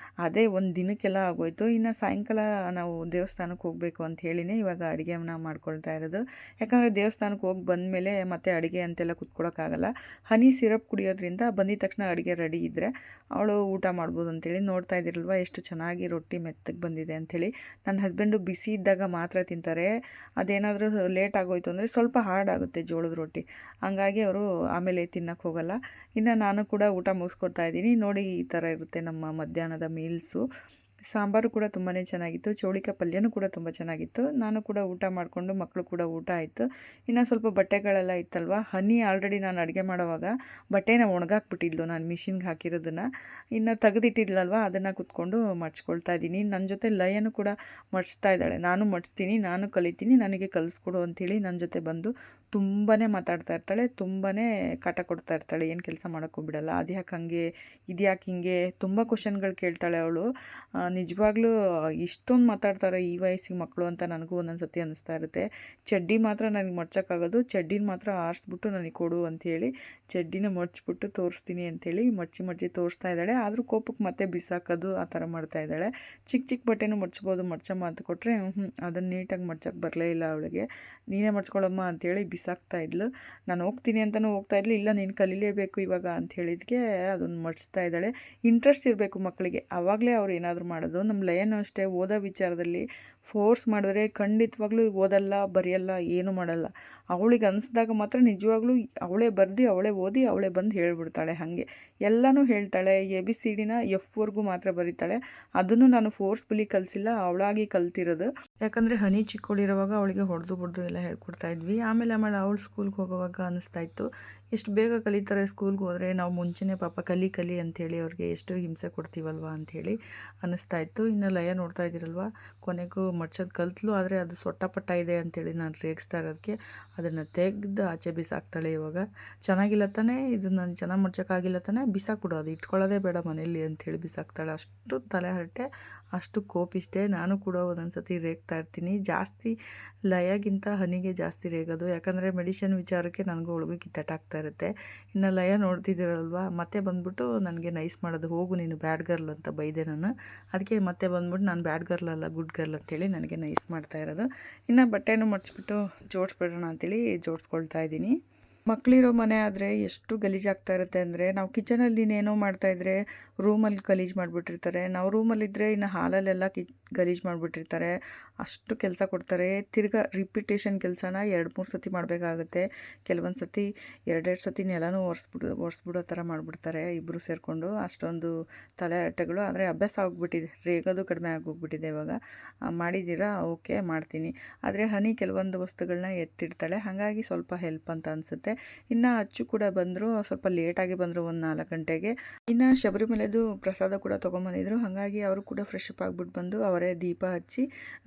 ಅದೇ ಒಂದು ದಿನಕ್ಕೆಲ್ಲ ಆಗೋಯ್ತು. ಇನ್ನು ಸಾಯಂಕಾಲ ನಾವು ದೇವಸ್ಥಾನಕ್ಕೆ ಹೋಗಬೇಕು ಅಂತ ಹೇಳಿನೇ ಇವಾಗ ಅಡುಗೆನ ಮಾಡ್ಕೊಳ್ತಾ ಇರೋದು. ಯಾಕಂದರೆ ದೇವಸ್ಥಾನಕ್ಕೆ ಹೋಗಿ ಬಂದಮೇಲೆ ಮತ್ತೆ ಅಡುಗೆ ಅಂತೆಲ್ಲ ಕುತ್ಕೊಳ್ಳೋಕ್ಕಾಗಲ್ಲ. ಹನಿ ಸಿರಪ್ ಕುಡಿಯೋದ್ರಿಂದ ಬಂದಿದ ತಕ್ಷಣ ಅಡುಗೆ ರೆಡಿ ಇದ್ದರೆ ಅವಳು ಊಟ ಮಾಡ್ಬೋದು ಅಂತೇಳಿ. ನೋಡ್ತಾ ಇದ್ದೀರಲ್ವ ಎಷ್ಟು ಚೆನ್ನಾಗಿ ರೊಟ್ಟಿ ಮೆತ್ತಗೆ ಬಂದಿದೆ ಅಂಥೇಳಿ. ನನ್ನ ಹಸ್ಬೆಂಡು ಬಿಸಿ ಇದ್ದಾಗ ಮಾತ್ರ ತಿಂತಾರೆ. ಅದೇನಾದರೂ ಲೇಟ್ ಆಗೋಯ್ತು ಅಂದರೆ ಸ್ವಲ್ಪ ಹಾರ್ಡ್ ಆಗುತ್ತೆ ಜೋಳದ ರೊಟ್ಟಿ. ಹಂಗಾಗಿ ಅವರು ಆಮೇಲೆ ತಿನ್ನಕ್ಕೆ ಹೋಗಲ್ಲ. ಇನ್ನು ನಾನು ಕೂಡ ಊಟ ಮುಗಿಸ್ಕೊಡ್ತಾ ಇದ್ದೀನಿ. ನೋಡಿ ಈ ಥರ ಇರುತ್ತೆ ನಮ್ಮ ಮಧ್ಯಾಹ್ನದ ಮೀಲ್ಸು. ಸಾಂಬಾರು ಕೂಡ ತುಂಬಾ ಚೆನ್ನಾಗಿತ್ತು. ಚೌಳಿಕಾಯಿ ಪಲ್ಯನೂ ಕೂಡ ತುಂಬ ಚೆನ್ನಾಗಿತ್ತು. ನಾನು ಕೂಡ ಊಟ ಮಾಡಿಕೊಂಡು ಮಕ್ಕಳು ಕೂಡ ಊಟ ಆಯಿತು. ಇನ್ನು ಸ್ವಲ್ಪ ಬಟ್ಟೆಗಳೆಲ್ಲ ಇತ್ತಲ್ವ, ಹನಿ ಆಲ್ರೆಡಿ ನಾನು ಅಡುಗೆ ಮಾಡೋವಾಗ ಬಟ್ಟೆನ ಒಣಗಾಕ್ಬಿಟ್ಟಿದ್ಲು ನಾನು ಮಿಷಿನ್ಗೆ ಹಾಕಿರೋದನ್ನು. ಇನ್ನು ತೆಗೆದಿಟ್ಟಿದ್ಲಲ್ವ ಅದನ್ನು ಕುತ್ಕೊಂಡು ಮಡ್ಚ್ಕೊಳ್ತಾ ಇದ್ದೀನಿ. ನನ್ನ ಜೊತೆ ಲಯನೂ ಕೂಡ ಮಡ್ಚ್ತಾ ಇದ್ದಾಳೆ. ನಾನು ಮಡ್ಚ್ತೀನಿ, ನಾನು ಕಲಿತೀನಿ, ನನಗೆ ಕಲಿಸ್ಕೊಡು ಅಂಥೇಳಿ ನನ್ನ ಜೊತೆ ಬಂದು ತುಂಬಾ ಮಾತಾಡ್ತಾ ಇರ್ತಾಳೆ. ತುಂಬಾ ಕಾಟ ಕೊಡ್ತಾ ಇರ್ತಾಳೆ. ಏನು ಕೆಲಸ ಮಾಡೋಕ್ಕೂ ಬಿಡಲ್ಲ. ಅದು ಯಾಕೆ ಹಾಗೆ, ಇದು ಯಾಕೆ ಹಿಂಗೆ, ತುಂಬ ಕ್ವಶನ್ಗಳು ಕೇಳ್ತಾಳೆ ಅವಳು. ನಿಜವಾಗ್ಲೂ ಇಷ್ಟೊಂದು ಮಾತಾಡ್ತಾರೆ ಈ ವಯಸ್ಸಿಗೆ ಮಕ್ಕಳು ಅಂತ ನನಗೂ ಒಂದೊಂದು ಸತಿ ಅನ್ನಿಸ್ತಾ ಇರುತ್ತೆ. ಚಡ್ಡಿ ಮಾತ್ರ ನನಗೆ ಮಡ್ಚೋಕ್ಕಾಗೋದು. ಚಡ್ಡಿನ ಮಾತ್ರ ಆರಿಸ್ಬಿಟ್ಟು ನನಗೆ ಕೊಡು ಅಂಥೇಳಿ ಚಡ್ಡಿನ ಮಡ್ಚಿಬಿಟ್ಟು ತೋರಿಸ್ತೀನಿ ಅಂಥೇಳಿ ಮಡ್ಚಿ ತೋರಿಸ್ತಾ ಇದ್ದಾಳೆ. ಆದರೂ ಕೋಪಕ್ಕೆ ಮತ್ತೆ ಬಿಸಾಕೋದು ಆ ಥರ ಮಾಡ್ತಾ ಇದ್ದಾಳೆ. ಚಿಕ್ಕ ಬಟ್ಟೆನೂ ಮಡ್ಚ್ಬೋದು, ಮಡ್ಚಮ್ಮ ಅಂತ ಕೊಟ್ಟರೆ ಅದನ್ನು ನೀಟಾಗಿ ಮಡ್ಚೋಕ್ಕೆ ಬರಲೇ ಇಲ್ಲ ಅವಳಿಗೆ. ನೀನೇ ಮಡ್ಚ್ಕೊಳ್ಳಮ್ಮ ಅಂಥೇಳಿ ಬಿಸಾಕ್ತಾ ಇದ್ಲು. ನಾನು ಹೋಗ್ತೀನಿ ಅಂತಲೂ ಹೋಗ್ತಾ ಇದ್ಲು. ಇಲ್ಲ ನೀನು ಕಲೀಲೇಬೇಕು ಇವಾಗ ಅಂತ ಹೇಳಿದ್ಕೆ ಅದನ್ನು ಮಡ್ಚ್ತಾ ಇದ್ದಾಳೆ. ಇಂಟ್ರೆಸ್ಟ್ ಇರಬೇಕು ಮಕ್ಕಳಿಗೆ, ಆವಾಗಲೇ ಅವ್ರು ಏನಾದರೂ ಮಾಡೋದು. ನಮ್ಮ ಲಯನೂ ಅಷ್ಟೇ, ಓದೋ ವಿಚಾರದಲ್ಲಿ ಫೋರ್ಸ್ ಮಾಡಿದ್ರೆ ಖಂಡಿತವಾಗ್ಲೂ ಓದಲ್ಲ, ಬರೆಯಲ್ಲ, ಏನೂ ಮಾಡಲ್ಲ. ಅವಳಿಗೆ ಅನಿಸ್ದಾಗ ಮಾತ್ರ ನಿಜವಾಗ್ಲೂ ಅವಳೇ ಬರೆದು, ಅವಳೇ ಓದಿ, ಅವಳೇ ಬಂದು ಹೇಳ್ಬಿಡ್ತಾಳೆ. ಹಾಗೆ ಎಲ್ಲನೂ ಹೇಳ್ತಾಳೆ. ABCDನ Fವರೆಗೂ ಮಾತ್ರ ಬರೀತಾಳೆ. ಅದನ್ನು ನಾನು ಫೋರ್ಸ್ಫುಲಿ ಕಲಿಸಿಲ್ಲ, ಅವಳಾಗಿ ಕಲ್ತಿರೋದು. ಯಾಕಂದರೆ ಹನಿ ಚಿಕ್ಕವಳಿರುವಾಗ ಅವಳಿಗೆ ಹೊಡೆದು ಬಡ್ದು ಎಲ್ಲ ಹೇಳ್ಕೊಡ್ತಾ ಇದ್ವಿ. ಆಮೇಲೆ ಅವಳು ಸ್ಕೂಲ್ಗೆ ಹೋಗೋವಾಗ ಅನ್ನಿಸ್ತಾ ಇತ್ತು, ಎಷ್ಟು ಬೇಗ ಕಲಿತಾರೆ ಸ್ಕೂಲ್ಗೆ ಹೋದರೆ, ನಾವು ಮುಂಚೆನೇ ಪಾಪ ಕಲಿ ಅಂಥೇಳಿ ಅವ್ರಿಗೆ ಎಷ್ಟು ಹಿಂಸೆ ಕೊಡ್ತೀವಲ್ವ ಅಂಥೇಳಿ ಅನ್ನಿಸ್ತಾ ಇತ್ತು. ಇನ್ನು ಲಯ ನೋಡ್ತಾ ಇದ್ದೀರಲ್ವ, ಕೊನೆಗೂ ಮಡ್ಚೋದು ಕಲ್ತ್ಲು. ಆದರೆ ಅದು ಸೊಟ್ಟಪಟ್ಟ ಇದೆ ಅಂಥೇಳಿ ನಾನು ರೇಗಿಸ್ತಾ ಇರೋದಕ್ಕೆ ಅದನ್ನು ತೆಗೆದು ಆಚೆ ಬಿಸಾಕ್ತಾಳೆ. ಇವಾಗ ಚೆನ್ನಾಗಿಲ್ಲ ತಾನೇ, ಇದು ನಾನು ಚೆನ್ನಾಗಿ ಮಡ್ಚೋಕ್ಕಾಗಿಲ್ಲ ತಾನೇ, ಬಿಸಾಕ್ಬಿಡು, ಅದು ಇಟ್ಕೊಳ್ಳೋದೇ ಬೇಡ ಮನೇಲಿ ಅಂಥೇಳಿ ಬಿಸಾಕ್ತಾಳೆ. ಅಷ್ಟು ತಲೆ ಹರಟೆ, ಅಷ್ಟು ಕೋಪಿಷ್ಟೇ. ನಾನು ಕೂಡ ಒಂದೊಂದು ಸತಿ ರೇಗ್ತಾ ಇರ್ತೀನಿ. ಜಾಸ್ತಿ ಲಯಗಿಂತ ಹನಿಗೆ ಜಾಸ್ತಿ ರೇಗೋದು. ಯಾಕಂದರೆ ಮೆಡಿಷನ್ ವಿಚಾರಕ್ಕೆ ನನಗೂ ಒಳಗೂ ಕಿತ್ತಾಟ ಇರುತ್ತೆ. ಇನ್ನು ಲಯ ನೋಡ್ತಿದ್ದೀರಲ್ವ, ಮತ್ತೆ ಬಂದ್ಬಿಟ್ಟು ನನಗೆ ನೈಸ್ ಮಾಡೋದು, ಹೋಗು ನೀನು ಬ್ಯಾಡ್ ಗರ್ಲ್ ಅಂತ ಬೈದೆ ನಾನು. ಅದಕ್ಕೆ ಮತ್ತೆ ಬಂದ್ಬಿಟ್ಟು ನಾನು ಬ್ಯಾಡ್ ಗರ್ಲ್ ಅಲ್ಲ, ಗುಡ್ ಗರ್ಲ್ ಅಂತೇಳಿ ನನಗೆ ನೈಸ್ ಮಾಡ್ತಾ ಇರೋದು. ಇನ್ನು ಬಟ್ಟೆನೂ ಮಡ್ಚಿಬಿಟ್ಟು ಜೋಡಿಸ್ಬಿಡೋಣ ಅಂತೇಳಿ ಜೋಡಿಸ್ಕೊಳ್ತಾ ಇದ್ದೀನಿ. ಮಕ್ಕಳಿರೋ ಮನೆ ಆದರೆ ಎಷ್ಟು ಗಲೀಜಾಗ್ತಾ ಇರುತ್ತೆ ಅಂದರೆ, ನಾವು ಕಿಚನಲ್ಲಿ ಇನ್ನೇನೋ ಮಾಡ್ತಾಯಿದ್ರೆ ರೂಮಲ್ಲಿ ಗಲೀಜು ಮಾಡಿಬಿಟ್ಟಿರ್ತಾರೆ. ನಾವು ರೂಮಲ್ಲಿದ್ದರೆ ಇನ್ನು ಹಾಲಲ್ಲೆಲ್ಲ ಗಲೀಜು ಮಾಡಿಬಿಟ್ಟಿರ್ತಾರೆ. ಅಷ್ಟು ಕೆಲಸ ಕೊಡ್ತಾರೆ. ತಿರ್ಗಾ ರಿಪಿಟೇಷನ್ ಕೆಲಸನ 2-3 ಸತಿ ಮಾಡಬೇಕಾಗುತ್ತೆ. ಕೆಲವೊಂದು ಸತಿ 2-2 ಸತಿ ನೆಲನೂ ಒರೆಸ್ಬಿಡೋ ಥರ ಮಾಡಿಬಿಡ್ತಾರೆ ಇಬ್ಬರು ಸೇರಿಕೊಂಡು. ಅಷ್ಟೊಂದು ತಲೆ ಹರಟೆಗಳು. ಆದರೆ ಅಭ್ಯಾಸ ಆಗಿಬಿಟ್ಟಿದೆ, ರೇಗೋದು ಕಡಿಮೆ ಆಗೋಗ್ಬಿಟ್ಟಿದೆ ಇವಾಗ. ಮಾಡಿದ್ದೀರಾ? ಓಕೆ, ಮಾಡ್ತೀನಿ. ಆದರೆ ಹನಿ ಕೆಲವೊಂದು ವಸ್ತುಗಳನ್ನ ಎತ್ತಿಡ್ತಾಳೆ, ಹಾಗಾಗಿ ಸ್ವಲ್ಪ ಹೆಲ್ಪ್ ಅಂತ ಅನಿಸುತ್ತೆ. ಇನ್ನು ಅಚ್ಚು ಕೂಡ ಬಂದರು, ಸ್ವಲ್ಪ ಲೇಟಾಗಿ ಬಂದರು, ಒಂದು 4 ಗಂಟೆಗೆ. ಇನ್ನು ಶಬರಿಮಲೆದು ಪ್ರಸಾದ ಕೂಡ ತೊಗೊಂಬಂದಿದ್ರು. ಹಾಗಾಗಿ ಅವರು ಕೂಡ ಫ್ರೆಶ್ ಅಪ್ ಆಗಿಬಿಟ್ಟು ಬಂದು ಅವರೇ ದೀಪ ಹಚ್ಚಿ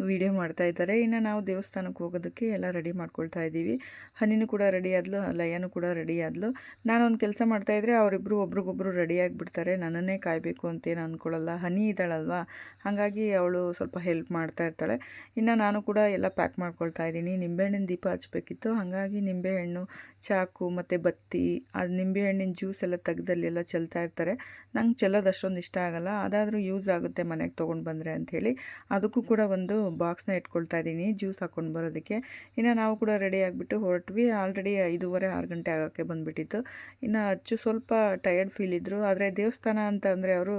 ವಿಡಿಯೋ ವಿಡಿಯೋ ಮಾಡ್ತಾ ಇದ್ದಾರೆ. ಇನ್ನು ನಾವು ದೇವಸ್ಥಾನಕ್ಕೆ ಹೋಗೋದಕ್ಕೆ ಎಲ್ಲ ರೆಡಿ ಮಾಡ್ಕೊಳ್ತಾ ಇದ್ದೀವಿ. ಹನಿನೂ ಕೂಡ ರೆಡಿ ಆದ್ಲು, ಲಯನೂ ಕೂಡ ರೆಡಿ ಆದ್ಲು. ನಾನೊಂದು ಕೆಲಸ ಮಾಡ್ತಾಯಿದ್ರೆ ಅವರಿಬ್ಬರು ಒಬ್ರಿಗೊಬ್ರು ರೆಡಿ ಆಗಿಬಿಡ್ತಾರೆ. ನನ್ನನ್ನೇ ಕಾಯಬೇಕು ಅಂತೇನು ಅಂದ್ಕೊಳ್ಳಲ್ಲ. ಹನಿ ಇದ್ದಾಳಲ್ವಾ, ಹಾಗಾಗಿ ಅವಳು ಸ್ವಲ್ಪ ಹೆಲ್ಪ್ ಮಾಡ್ತಾ ಇರ್ತಾಳೆ. ಇನ್ನು ನಾನು ಕೂಡ ಎಲ್ಲ ಪ್ಯಾಕ್ ಮಾಡ್ಕೊಳ್ತಾ ಇದ್ದೀನಿ. ನಿಂಬೆಹಣ್ಣಿನ ದೀಪ ಹಚ್ಚಬೇಕಿತ್ತು, ಹಾಗಾಗಿ ನಿಂಬೆಹಣ್ಣು, ಚಾಕು ಮತ್ತು ಬತ್ತಿ, ಅದು ನಿಂಬೆಹಣ್ಣಿನ ಜ್ಯೂಸ್ ಎಲ್ಲ ತೆಗ್ದಲ್ಲೆಲ್ಲ ಚೆಲ್ತಾ ಇರ್ತಾರೆ. ನಂಗೆ ಚೆಲ್ಲೋದು ಅಷ್ಟೊಂದು ಇಷ್ಟ ಆಗಲ್ಲ, ಅದಾದರೂ ಯೂಸ್ ಆಗುತ್ತೆ ಮನೆಗೆ ತೊಗೊಂಡು ಬಂದರೆ ಅಂಥೇಳಿ ಅದಕ್ಕೂ ಕೂಡ ಒಂದು ಬಾಕ್ಸ್ನ ಇಟ್ಕೊಳ್ತಾ ಇದ್ದೀನಿ ಜ್ಯೂಸ್ ಹಾಕ್ಕೊಂಡು ಬರೋದಕ್ಕೆ. ಇನ್ನು ನಾವು ಕೂಡ ರೆಡಿ ಆಗಿಬಿಟ್ಟು ಹೊರಟ್ವಿ. ಆಲ್ರೆಡಿ 5:30 6 ಗಂಟೆ ಆಗೋಕ್ಕೆ ಬಂದುಬಿಟ್ಟಿತ್ತು. ಇನ್ನು ಅಚ್ಚು ಸ್ವಲ್ಪ ಟಯರ್ಡ್ ಫೀಲ್ ಇದ್ದರು. ಆದರೆ ದೇವಸ್ಥಾನ ಅಂತ ಅಂದರೆ ಅವರು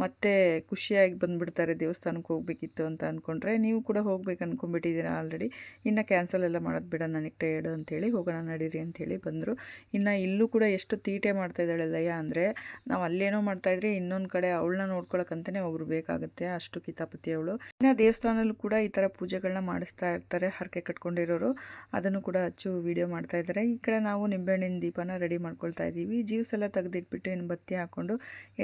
ಮತ್ತೆ ಖುಷಿಯಾಗಿ ಬಂದುಬಿಡ್ತಾರೆ. ದೇವಸ್ಥಾನಕ್ಕೆ ಹೋಗಬೇಕಿತ್ತು ಅಂತ ಅಂದ್ಕೊಂಡ್ರೆ, ನೀವು ಕೂಡ ಹೋಗ್ಬೇಕು ಅಂದ್ಕೊಂಡ್ಬಿಟ್ಟಿದ್ದೀರಾ ಆಲ್ರೆಡಿ. ಇನ್ನು ಕ್ಯಾನ್ಸಲ್ ಎಲ್ಲ ಮಾಡೋದು ಬೇಡ, ನನಗೆ ಟಯರ್ಡು ಅಂಥೇಳಿ ಹೋಗೋಣ ನಡೀರಿ ಅಂಥೇಳಿ ಬಂದರು. ಇನ್ನು ಇಲ್ಲೂ ಕೂಡ ಎಷ್ಟು ತೀಟೆ ಮಾಡ್ತಾಯಿದ್ದಾಳೆ ಲಯ ಅಂದರೆ, ನಾವು ಅಲ್ಲೇನೋ ಮಾಡ್ತಾಯಿದ್ರೆ ಇನ್ನೊಂದು ಕಡೆ ಅವಳನ್ನ ನೋಡ್ಕೊಳಕ್ಕಂತಲೇ ಒಬ್ರು ಬೇಕಾಗುತ್ತೆ, ಅಷ್ಟು ಕಿತಾಪತಿ ಅವಳು. ಇನ್ನು ದೇವಸ್ಥಾನದಲ್ಲೂ ಕೂಡ ಈ ಥರ ಪೂಜೆಗಳನ್ನ ಮಾಡಿಸ್ತಾ ಇರ್ತಾರೆ ಹರಕೆ ಕಟ್ಕೊಂಡಿರೋರು. ಅದನ್ನು ಕೂಡ ಅಚ್ಚು ವಿಡಿಯೋ ಮಾಡ್ತಾ ಇದ್ದಾರೆ. ಈ ಕಡೆ ನಾವು ನಿಂಬೆಹಣ್ಣಿನ ದೀಪನ ರೆಡಿ ಮಾಡ್ಕೊಳ್ತಾ ಇದ್ದೀವಿ. ಜ್ಯೂಸ್ ಎಲ್ಲ ತೆಗೆದಿಟ್ಬಿಟ್ಟು ಇನ್ನು ಬತ್ತಿ ಹಾಕ್ಕೊಂಡು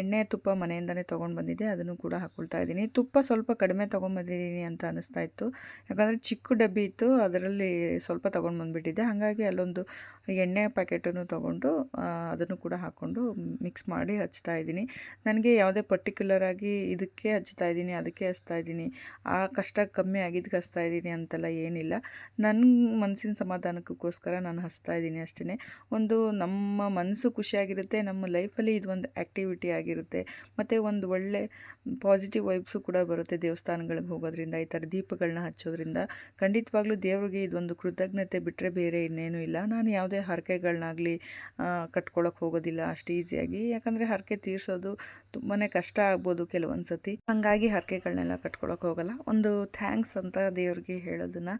ಎಣ್ಣೆ ತುಪ್ಪ ಮನೆಯಿಂದನೇ ತೊಗೊಂಡು ಬಂದಿದ್ದೆ, ಅದನ್ನು ಕೂಡ ಹಾಕ್ಕೊಳ್ತಾ ಇದ್ದೀನಿ. ತುಪ್ಪ ಸ್ವಲ್ಪ ಕಡಿಮೆ ತೊಗೊಂಡ್ಬಂದಿದ್ದೀನಿ ಅಂತ ಅನ್ನಿಸ್ತಾ ಇತ್ತು, ಯಾಕಂದರೆ ಚಿಕ್ಕ ಡಬ್ಬಿ ಇತ್ತು, ಅದರಲ್ಲಿ ಸ್ವಲ್ಪ ತೊಗೊಂಡು ಬಂದುಬಿಟ್ಟಿದ್ದೆ. ಹಾಗಾಗಿ ಅಲ್ಲೊಂದು ಎಣ್ಣೆ ಪ್ಯಾಕೆಟನ್ನು ತೊಗೊಂಡು ಅದನ್ನು ಕೂಡ ಹಾಕ್ಕೊಂಡು ಮಿಕ್ಸ್ ಮಾಡಿ ಹಚ್ತಾ ಇದ್ದೀನಿ. ನನಗೆ ಯಾವುದೇ ಪರ್ಟಿಕ್ಯುಲರ್ ಆಗಿ ಇದಕ್ಕೆ ಹಚ್ತಾ ಇದ್ದೀನಿ, ಅದಕ್ಕೆ ಹಚ್ತಾ ಇದ್ದೀನಿ, ಆ ಕಷ್ಟ ಕಮ್ಮಿ ಆಗಿದ್ದಕ್ಕೆ ಹಚ್ತಾ ಇದ್ದೀನಿ ಅಂತೆಲ್ಲ ಏನಿಲ್ಲ. ನನ್ನ ಮನಸ್ಸಿನ ಸಮಾಧಾನಕ್ಕೋಸ್ಕರ ನಾನು ಹಚ್ತಾ ಇದ್ದೀನಿ ಅಷ್ಟೇ. ಒಂದು ನಮ್ಮ ಮನಸ್ಸು ಖುಷಿಯಾಗಿರುತ್ತೆ, ನಮ್ಮ ಲೈಫಲ್ಲಿ ಇದು ಒಂದು ಆ್ಯಕ್ಟಿವಿಟಿ ಆಗಿರುತ್ತೆ, ಮತ್ತು ಒಂದು ಒಳ್ಳೆ ಪಾಸಿಟಿವ್ ವೈಬ್ಸು ಕೂಡ ಬರುತ್ತೆ ದೇವಸ್ಥಾನಗಳಿಗೆ ಹೋಗೋದ್ರಿಂದ, ಈ ಥರ ದೀಪಗಳನ್ನ ಹಚ್ಚೋದ್ರಿಂದ. ಖಂಡಿತವಾಗ್ಲೂ ದೇವ್ರಿಗೆ ಇದೊಂದು ಕೃತಜ್ಞತೆ ಬಿಟ್ಟರೆ ಬೇರೆ ಇನ್ನೇನೂ ಇಲ್ಲ. ನಾನು ಯಾವುದೇ ಹರಕೆಗಳನ್ನಾಗಲಿ ಕಟ್ಕೊಳ್ಳೋಕೆ ಹೋಗೋದಿಲ್ಲ ಅಷ್ಟು ಈಸಿಯಾಗಿ, ಯಾಕಂದರೆ ಹರಕೆ ತೀರಿಸೋದು ತುಂಬಾ ಕಷ್ಟ ಆಗ್ಬೋದು ಕೆಲವೊಂದು ಸತಿ. ಹಾಗಾಗಿ ಹರಕೆಗಳನ್ನೆಲ್ಲ ಕಟ್ಕೊಳ್ಳೋಕೆ ಹೋಗಲ್ಲ. ಒಂದು ಥ್ಯಾಂಕ್ಸ್ ಅಂತ ದೇವ್ರಿಗೆ ಹೇಳೋದನ್ನು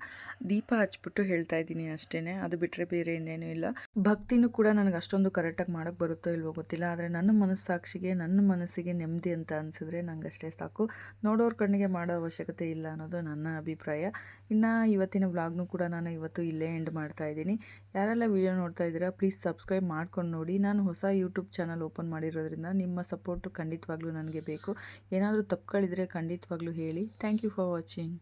ದೀಪ ಹಚ್ಬಿಟ್ಟು ಹೇಳ್ತಾ ಇದ್ದೀನಿ ಅಷ್ಟೇ, ಅದು ಬಿಟ್ಟರೆ ಬೇರೆ ಇನ್ನೇನೂ ಇಲ್ಲ. ಭಕ್ತಿನೂ ಕೂಡ ನನಗೆ ಅಷ್ಟೊಂದು ಕರೆಕ್ಟಾಗಿ ಮಾಡೋಕ್ಕೆ ಬರುತ್ತೋ ಇಲ್ವೋ ಗೊತ್ತಿಲ್ಲ, ಆದರೆ ನನ್ನ ಮನಸ್ಸಾಕ್ಷಿಗೆ, ನನ್ನ ಮನಸ್ಸಿಗೆ ನೆಮ್ಮದಿ ಅಂತ ಅನಿಸಿದ್ರೆ ನಂಗೆ ಅಷ್ಟೇ ಸಾಕು. ನೋಡೋರ ಕಣ್ಣಿಗೆ ಮಾಡೋ ಅವಶ್ಯಕತೆ ಇಲ್ಲ ಅನ್ನೋದು ನನ್ನ ಅಭಿಪ್ರಾಯ. ಇನ್ನು ಇವತ್ತಿನ ವ್ಲಾಗ್ನೂ ಕೂಡ ನಾನು ಇವತ್ತು ಇಲ್ಲೇ ಎಂಡ್ ಮಾಡ್ತಾ ಇದ್ದೀನಿ. ಯಾರೆಲ್ಲ ವಿಡಿಯೋ ನೋಡ್ತಾ ಇದ್ದೀರಾ ಪ್ಲೀಸ್ ಸಬ್ಸ್ಕ್ರೈಬ್ ಮಾಡ್ಕೊಂಡು ನೋಡಿ. ನಾನು ಹೊಸ ಯೂಟ್ಯೂಬ್ ಚಾನಲ್ ಓಪನ್ ಮಾಡಿರೋದ್ರಿಂದ ನಿಮ್ಮ ಸಪೋರ್ಟು ಖಂಡಿತವಾಗ್ಲೂ ನನಗೆ ಬೇಕು. ಏನಾದರೂ ತಪ್ಪುಗಳಿದ್ರೆ ಖಂಡಿತವಾಗ್ಲೂ ಹೇಳಿ. Thank you for watching.